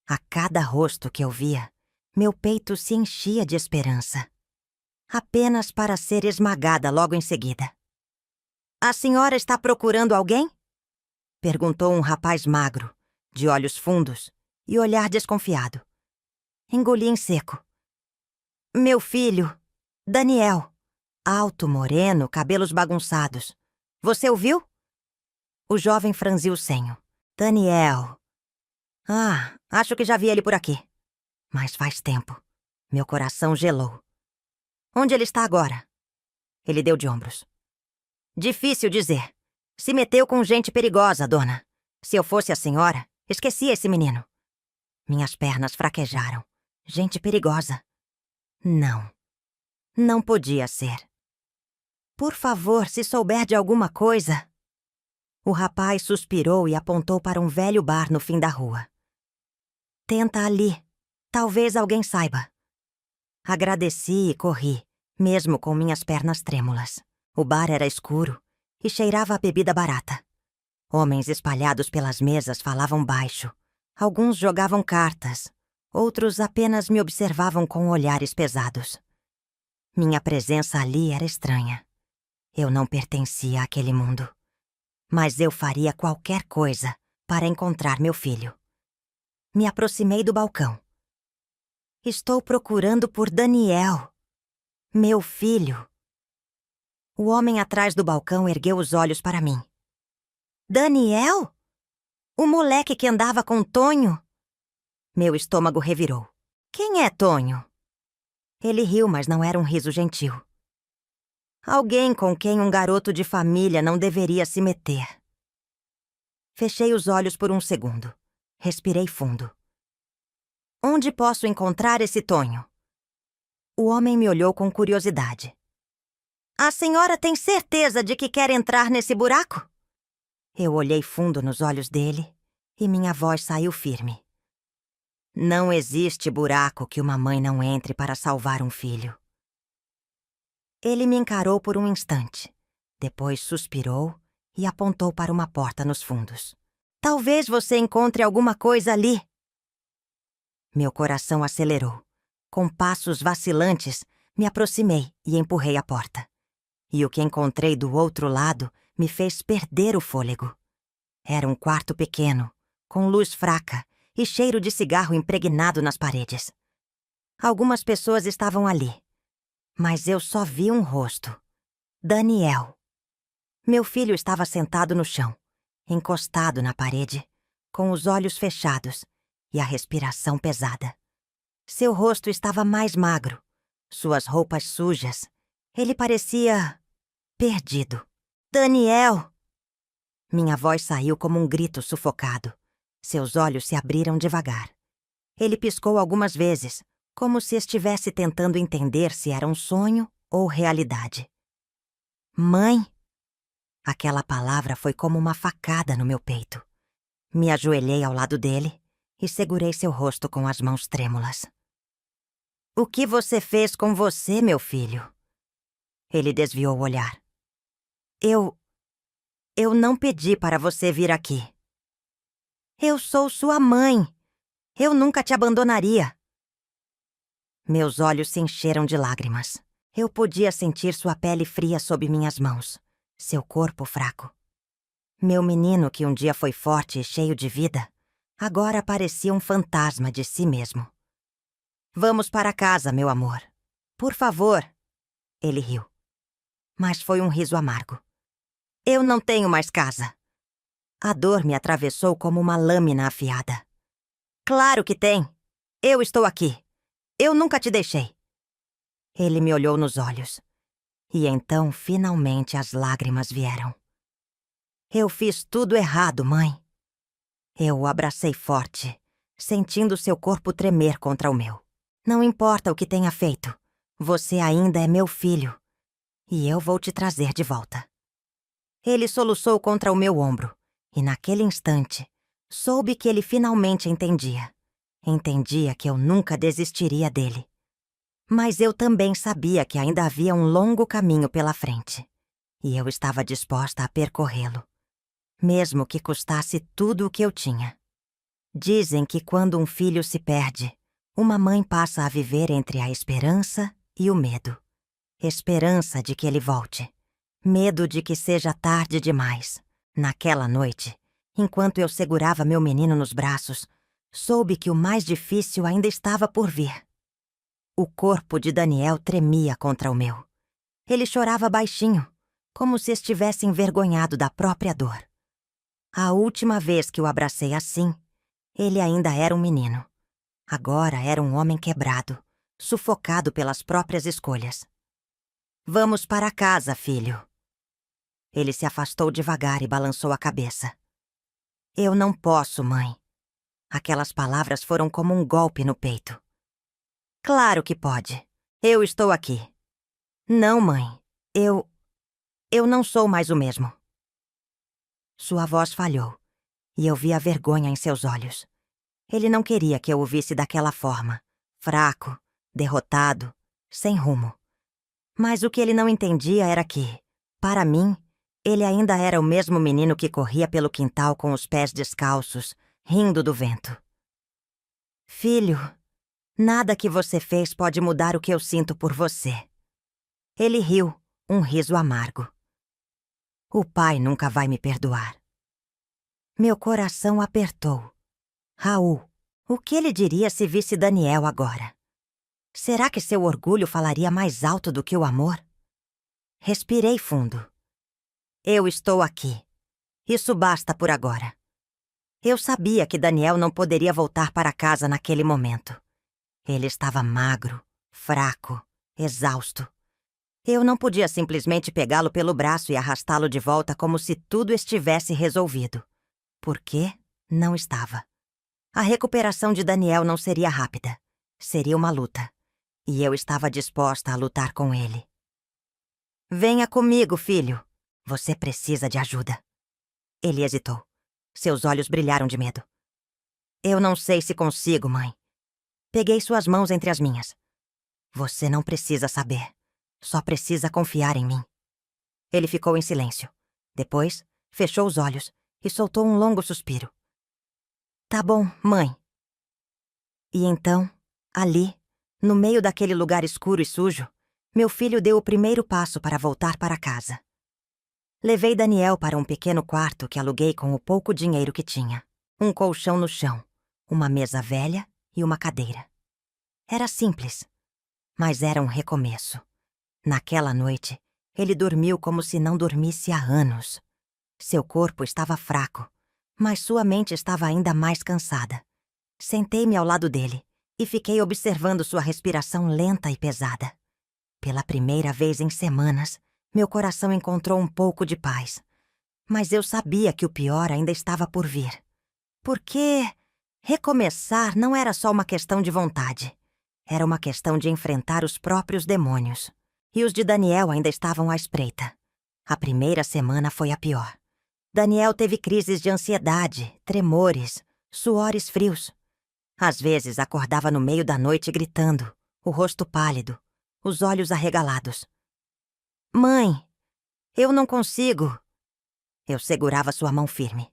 A cada rosto que eu via, meu peito se enchia de esperança, apenas para ser esmagada logo em seguida. A senhora está procurando alguém? Perguntou um rapaz magro, de olhos fundos e olhar desconfiado. Engoli em seco. Meu filho, Daniel. Alto, moreno, cabelos bagunçados. Você o viu? O jovem franziu o senho. Daniel. Ah, acho que já vi ele por aqui. Mas faz tempo. Meu coração gelou. Onde ele está agora? Ele deu de ombros. Difícil dizer. Se meteu com gente perigosa, dona. Se eu fosse a senhora, esquecia esse menino. Minhas pernas fraquejaram. Gente perigosa. Não. Não podia ser. Por favor, se souber de alguma coisa... O rapaz suspirou e apontou para um velho bar no fim da rua. Tenta ali. Talvez alguém saiba. Agradeci e corri, mesmo com minhas pernas trêmulas. O bar era escuro e cheirava a bebida barata. Homens espalhados pelas mesas falavam baixo. Alguns jogavam cartas. Outros apenas me observavam com olhares pesados. Minha presença ali era estranha. Eu não pertencia àquele mundo. Mas eu faria qualquer coisa para encontrar meu filho. Me aproximei do balcão. Estou procurando por Daniel. Meu filho. O homem atrás do balcão ergueu os olhos para mim. Daniel? O moleque que andava com Tonho? Meu estômago revirou. Quem é Tonho? Ele riu, mas não era um riso gentil. Alguém com quem um garoto de família não deveria se meter. Fechei os olhos por um segundo. Respirei fundo. Onde posso encontrar esse Tonho? O homem me olhou com curiosidade. A senhora tem certeza de que quer entrar nesse buraco? Eu olhei fundo nos olhos dele E minha voz saiu firme. Não existe buraco que uma mãe não entre para salvar um filho. Ele me encarou por um instante. Depois suspirou e apontou para uma porta nos fundos. Talvez você encontre alguma coisa ali. Meu coração acelerou. Com passos vacilantes, me aproximei e empurrei a porta. E o que encontrei do outro lado me fez perder o fôlego. Era um quarto pequeno, com luz fraca e cheiro de cigarro impregnado nas paredes. Algumas pessoas estavam ali, mas eu só vi um rosto. Daniel. Meu filho estava sentado no chão, encostado na parede, com os olhos fechados e a respiração pesada. Seu rosto estava mais magro, suas roupas sujas. Ele parecia perdido. Daniel! Minha voz saiu como um grito sufocado. Seus olhos se abriram devagar. Ele piscou algumas vezes, como se estivesse tentando entender se era um sonho ou realidade. Mãe? Aquela palavra foi como uma facada no meu peito. Me ajoelhei ao lado dele e segurei seu rosto com as mãos trêmulas. O que você fez com você, meu filho? Ele desviou o olhar. Eu não pedi para você vir aqui. Eu sou sua mãe. Eu nunca te abandonaria. Meus olhos se encheram de lágrimas. Eu podia sentir sua pele fria sob minhas mãos, seu corpo fraco. Meu menino, que um dia foi forte e cheio de vida, agora parecia um fantasma de si mesmo. Vamos para casa, meu amor. Por favor. Ele riu. Mas foi um riso amargo. Eu não tenho mais casa. A dor me atravessou como uma lâmina afiada. Claro que tem. Eu estou aqui. Eu nunca te deixei. Ele me olhou nos olhos. E então, finalmente, as lágrimas vieram. Eu fiz tudo errado, mãe. Eu o abracei forte, sentindo seu corpo tremer contra o meu. Não importa o que tenha feito, você ainda é meu filho. E eu vou te trazer de volta. Ele soluçou contra o meu ombro, e naquele instante, soube que ele finalmente entendia. Entendia que eu nunca desistiria dele. Mas eu também sabia que ainda havia um longo caminho pela frente. E eu estava disposta a percorrê-lo, mesmo que custasse tudo o que eu tinha. Dizem que quando um filho se perde, uma mãe passa a viver entre a esperança e o medo. Esperança de que ele volte. Medo de que seja tarde demais. Naquela noite, enquanto eu segurava meu menino nos braços, soube que o mais difícil ainda estava por vir. O corpo de Daniel tremia contra o meu. Ele chorava baixinho, como se estivesse envergonhado da própria dor. A última vez que o abracei assim, ele ainda era um menino. Agora era um homem quebrado, sufocado pelas próprias escolhas. Vamos para casa, filho. Ele se afastou devagar e balançou a cabeça. Eu não posso, mãe. Aquelas palavras foram como um golpe no peito. Claro que pode. Eu estou aqui. Não, mãe. Eu não sou mais o mesmo. Sua voz falhou, e eu vi a vergonha em seus olhos. Ele não queria que eu o visse daquela forma, fraco, derrotado, sem rumo. Mas o que ele não entendia era que, para mim, ele ainda era o mesmo menino que corria pelo quintal com os pés descalços, rindo do vento. Filho, nada que você fez pode mudar o que eu sinto por você. Ele riu, um riso amargo. O pai nunca vai me perdoar. Meu coração apertou. Raul, o que ele diria se visse Daniel agora? Será que seu orgulho falaria mais alto do que o amor? Respirei fundo. Eu estou aqui. Isso basta por agora. Eu sabia que Daniel não poderia voltar para casa naquele momento. Ele estava magro, fraco, exausto. Eu não podia simplesmente pegá-lo pelo braço e arrastá-lo de volta como se tudo estivesse resolvido. Porque não estava. A recuperação de Daniel não seria rápida. Seria uma luta. E eu estava disposta a lutar com ele. Venha comigo, filho. Você precisa de ajuda. Ele hesitou. Seus olhos brilharam de medo. Eu não sei se consigo, mãe. Peguei suas mãos entre as minhas. Você não precisa saber. Só precisa confiar em mim. Ele ficou em silêncio. Depois, fechou os olhos e soltou um longo suspiro. Tá bom, mãe. E então, ali, no meio daquele lugar escuro e sujo, meu filho deu o primeiro passo para voltar para casa. Levei Daniel para um pequeno quarto que aluguei com o pouco dinheiro que tinha. Um colchão no chão, uma mesa velha e uma cadeira. Era simples, mas era um recomeço. Naquela noite, ele dormiu como se não dormisse há anos. Seu corpo estava fraco, mas sua mente estava ainda mais cansada. Sentei-me ao lado dele e fiquei observando sua respiração lenta e pesada. Pela primeira vez em semanas, meu coração encontrou um pouco de paz. Mas eu sabia que o pior ainda estava por vir. Porque recomeçar não era só uma questão de vontade. Era uma questão de enfrentar os próprios demônios. E os de Daniel ainda estavam à espreita. A primeira semana foi a pior. Daniel teve crises de ansiedade, tremores, suores frios. Às vezes acordava no meio da noite gritando, o rosto pálido, os olhos arregalados. Mãe, eu não consigo. Eu segurava sua mão firme.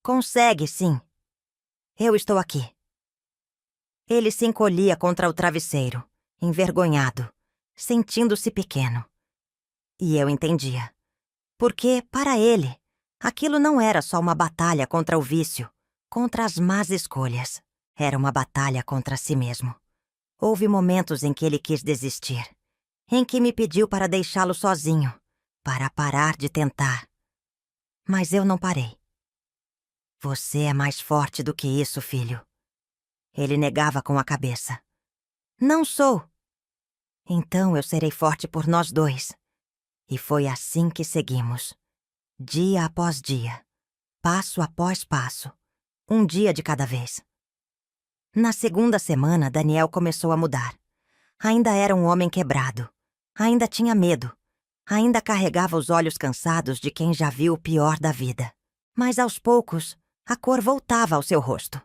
Consegue, sim. Eu estou aqui. Ele se encolhia contra o travesseiro, envergonhado, sentindo-se pequeno. E eu entendia. Porque, para ele, aquilo não era só uma batalha contra o vício, contra as más escolhas. Era uma batalha contra si mesmo. Houve momentos em que ele quis desistir, em que me pediu para deixá-lo sozinho, para parar de tentar. Mas eu não parei. Você é mais forte do que isso, filho. Ele negava com a cabeça. Não sou. Então eu serei forte por nós dois. E foi assim que seguimos. Dia após dia. Passo após passo. Um dia de cada vez. Na segunda semana, Daniel começou a mudar. Ainda era um homem quebrado. Ainda tinha medo. Ainda carregava os olhos cansados de quem já viu o pior da vida. Mas aos poucos, a cor voltava ao seu rosto.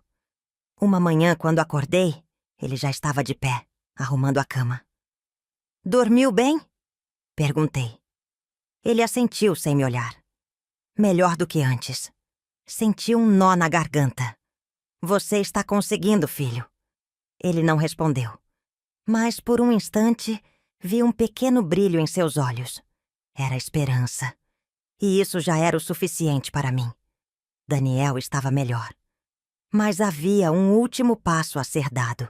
Uma manhã, quando acordei, ele já estava de pé, arrumando a cama. Dormiu bem? Perguntei. Ele assentiu sem me olhar. Melhor do que antes. Senti um nó na garganta. Você está conseguindo, filho. Ele não respondeu. Mas por um instante, vi um pequeno brilho em seus olhos. Era esperança. E isso já era o suficiente para mim. Daniel estava melhor. Mas havia um último passo a ser dado.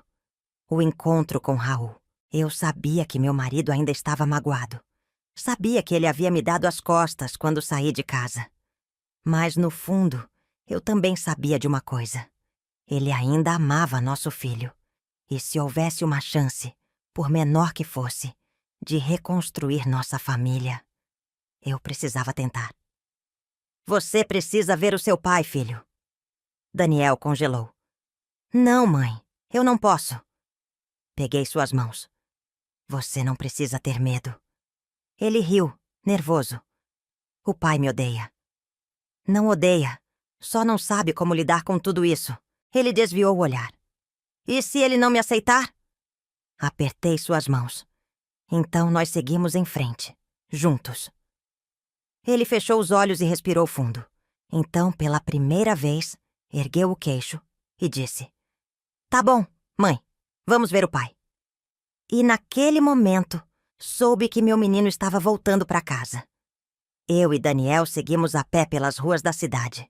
O encontro com Raul. Eu sabia que meu marido ainda estava magoado. Sabia que ele havia me dado as costas quando saí de casa. Mas, no fundo, eu também sabia de uma coisa. Ele ainda amava nosso filho. E se houvesse uma chance, por menor que fosse, de reconstruir nossa família, eu precisava tentar. Você precisa ver o seu pai, filho. Daniel congelou. Não, mãe, eu não posso. Peguei suas mãos. Você não precisa ter medo. Ele riu, nervoso. O pai me odeia. Não odeia, só não sabe como lidar com tudo isso. Ele desviou o olhar. E se ele não me aceitar? Apertei suas mãos. Então nós seguimos em frente, juntos. Ele fechou os olhos e respirou fundo. Então, pela primeira vez, ergueu o queixo e disse: Tá bom, mãe, vamos ver o pai. E naquele momento, soube que meu menino estava voltando para casa. Eu e Daniel seguimos a pé pelas ruas da cidade.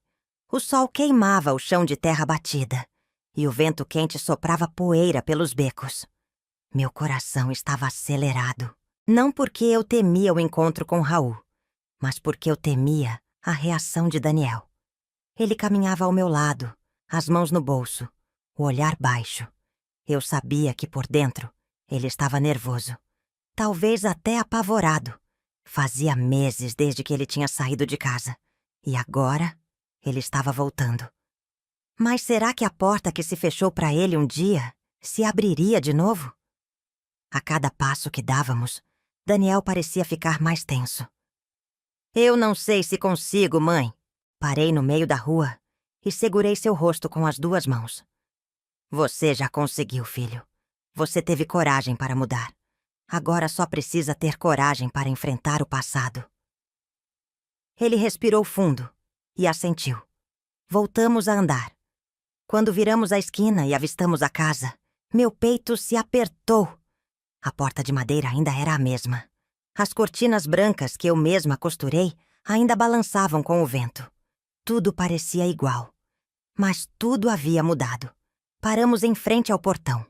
O sol queimava o chão de terra batida e o vento quente soprava poeira pelos becos. Meu coração estava acelerado. Não porque eu temia o encontro com Raul, mas porque eu temia a reação de Daniel. Ele caminhava ao meu lado, as mãos no bolso, o olhar baixo. Eu sabia que por dentro ele estava nervoso, talvez até apavorado. Fazia meses desde que ele tinha saído de casa. E agora, ele estava voltando. Mas será que a porta que se fechou para ele um dia se abriria de novo? A cada passo que dávamos, Daniel parecia ficar mais tenso. Eu não sei se consigo, mãe. Parei no meio da rua e segurei seu rosto com as 2 mãos. Você já conseguiu, filho. Você teve coragem para mudar. Agora só precisa ter coragem para enfrentar o passado. Ele respirou fundo e assentiu. Voltamos a andar. Quando viramos a esquina e avistamos a casa, meu peito se apertou. A porta de madeira ainda era a mesma. As cortinas brancas que eu mesma costurei ainda balançavam com o vento. Tudo parecia igual. Mas tudo havia mudado. Paramos em frente ao portão.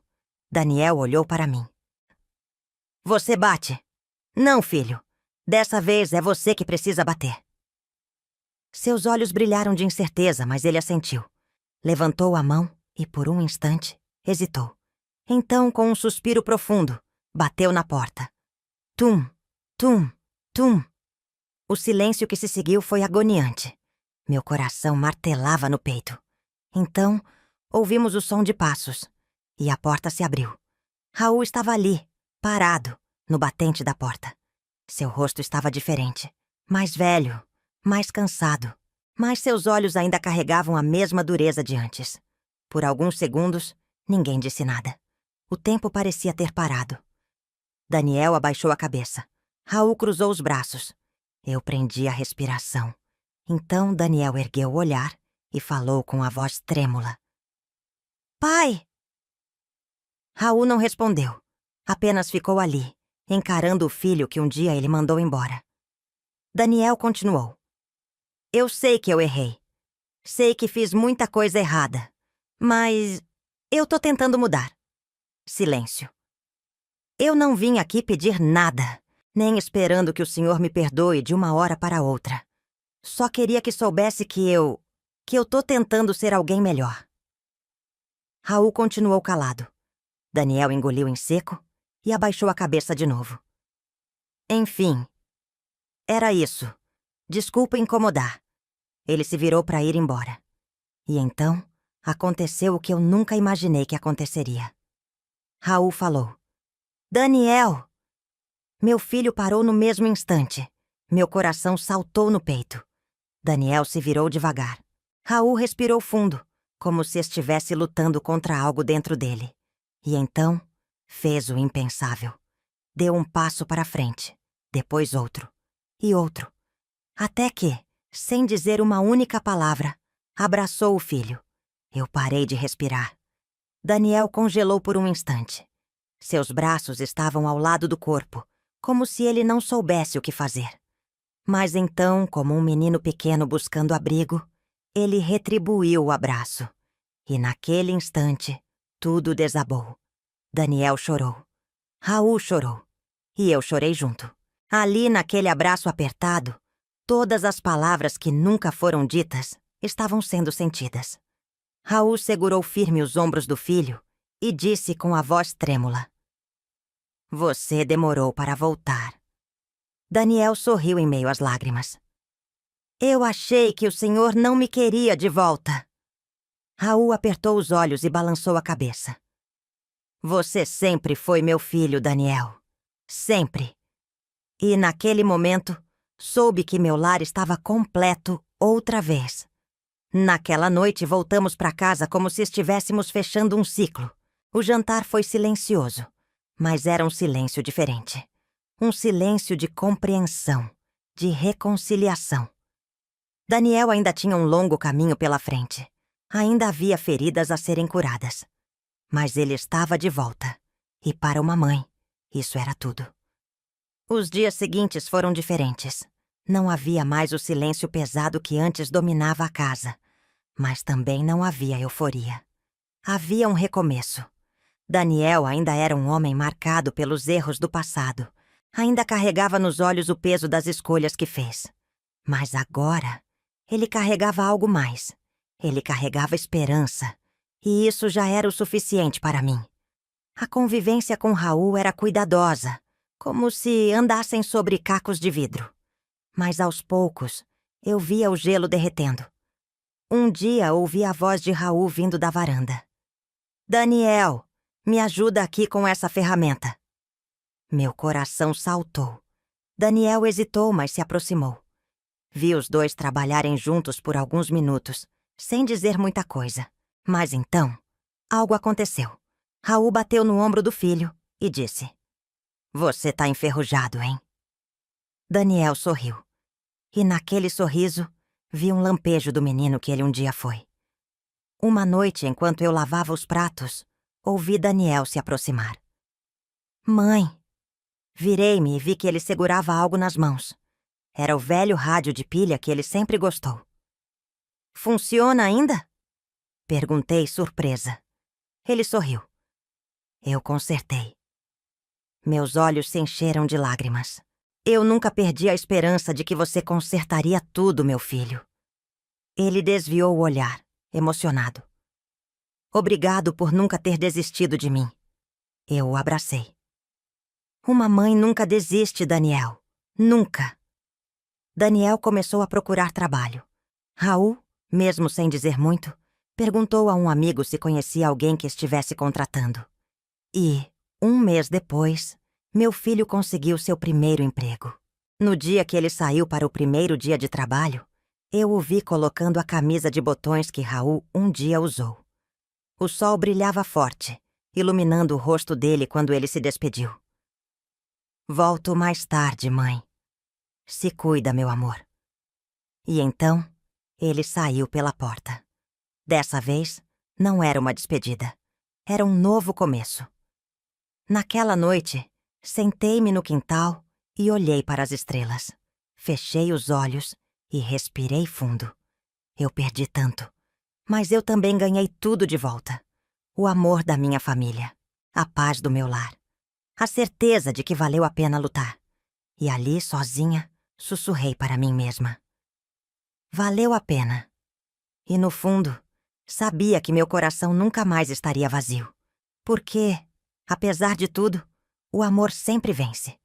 Daniel olhou para mim. Você bate? Não, filho. Dessa vez é você que precisa bater. Seus olhos brilharam de incerteza, mas ele assentiu. Levantou a mão e, por um instante, hesitou. Então, com um suspiro profundo, bateu na porta. Tum, tum, tum. O silêncio que se seguiu foi agoniante. Meu coração martelava no peito. Então, ouvimos o som de passos e a porta se abriu. Raul estava ali, parado, no batente da porta. Seu rosto estava diferente, mais velho, mais cansado, mas seus olhos ainda carregavam a mesma dureza de antes. Por alguns segundos, ninguém disse nada. O tempo parecia ter parado. Daniel abaixou a cabeça. Raul cruzou os braços. Eu prendi a respiração. Então Daniel ergueu o olhar e falou com a voz trêmula. Pai! Raul não respondeu. Apenas ficou ali, encarando o filho que um dia ele mandou embora. Daniel continuou. Eu sei que eu errei. Sei que fiz muita coisa errada. Mas eu tô tentando mudar. Silêncio. Eu não vim aqui pedir nada, nem esperando que o senhor me perdoe de uma hora para outra. Só queria que soubesse que eu tô tentando ser alguém melhor. Raul continuou calado. Daniel engoliu em seco e abaixou a cabeça de novo. Enfim, era isso. Desculpa incomodar. Ele se virou para ir embora. E então, aconteceu o que eu nunca imaginei que aconteceria. Raul falou. Daniel! Meu filho parou no mesmo instante. Meu coração saltou no peito. Daniel se virou devagar. Raul respirou fundo, como se estivesse lutando contra algo dentro dele. E então, fez o impensável. Deu um passo para frente, depois outro, e outro. Até que, sem dizer uma única palavra, abraçou o filho. Eu parei de respirar. Daniel congelou por um instante. Seus braços estavam ao lado do corpo, como se ele não soubesse o que fazer. Mas então, como um menino pequeno buscando abrigo, ele retribuiu o abraço. E naquele instante, tudo desabou. Daniel chorou. Raul chorou. E eu chorei junto. Ali, naquele abraço apertado, todas as palavras que nunca foram ditas estavam sendo sentidas. Raul segurou firme os ombros do filho e disse com a voz trêmula. Você demorou para voltar. Daniel sorriu em meio às lágrimas. Eu achei que o senhor não me queria de volta. Raul apertou os olhos e balançou a cabeça. Você sempre foi meu filho, Daniel. Sempre. E naquele momento, soube que meu lar estava completo outra vez. Naquela noite, voltamos para casa como se estivéssemos fechando um ciclo. O jantar foi silencioso, mas era um silêncio diferente. Um silêncio de compreensão, de reconciliação. Daniel ainda tinha um longo caminho pela frente. Ainda havia feridas a serem curadas. Mas ele estava de volta. E para uma mãe, isso era tudo. Os dias seguintes foram diferentes. Não havia mais o silêncio pesado que antes dominava a casa. Mas também não havia euforia. Havia um recomeço. Daniel ainda era um homem marcado pelos erros do passado. Ainda carregava nos olhos o peso das escolhas que fez. Mas agora, ele carregava algo mais. Ele carregava esperança. E isso já era o suficiente para mim. A convivência com Raul era cuidadosa, como se andassem sobre cacos de vidro. Mas aos poucos, eu via o gelo derretendo. Um dia ouvi a voz de Raul vindo da varanda. Daniel, me ajuda aqui com essa ferramenta. Meu coração saltou. Daniel hesitou, mas se aproximou. Vi os dois trabalharem juntos por alguns minutos, sem dizer muita coisa. Mas então, algo aconteceu. Raul bateu no ombro do filho e disse: "Você tá enferrujado, hein?" Daniel sorriu. E naquele sorriso, vi um lampejo do menino que ele um dia foi. Uma noite, enquanto eu lavava os pratos, ouvi Daniel se aproximar. "Mãe!" Virei-me e vi que ele segurava algo nas mãos. Era o velho rádio de pilha que ele sempre gostou. "Funciona ainda?" Perguntei, surpresa. Ele sorriu. Eu consertei. Meus olhos se encheram de lágrimas. "Eu nunca perdi a esperança de que você consertaria tudo, meu filho." Ele desviou o olhar, emocionado. "Obrigado por nunca ter desistido de mim." Eu o abracei. "Uma mãe nunca desiste, Daniel. Nunca." Daniel começou a procurar trabalho. Raul, mesmo sem dizer muito, perguntou a um amigo se conhecia alguém que estivesse contratando. E, um mês depois, meu filho conseguiu seu primeiro emprego. No dia que ele saiu para o primeiro dia de trabalho, eu o vi colocando a camisa de botões que Raul um dia usou. O sol brilhava forte, iluminando o rosto dele quando ele se despediu. "Volto mais tarde, mãe. Se cuida, meu amor." E então, ele saiu pela porta. Dessa vez, não era uma despedida. Era um novo começo. Naquela noite, sentei-me no quintal e olhei para as estrelas. Fechei os olhos e respirei fundo. Eu perdi tanto, mas eu também ganhei tudo de volta. O amor da minha família, a paz do meu lar, a certeza de que valeu a pena lutar. E ali, sozinha, sussurrei para mim mesma: valeu a pena. E no fundo, sabia que meu coração nunca mais estaria vazio. Porque, apesar de tudo, o amor sempre vence.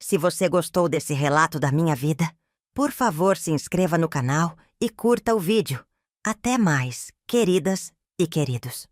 Se você gostou desse relato da minha vida, por favor se inscreva no canal e curta o vídeo. Até mais, queridas e queridos.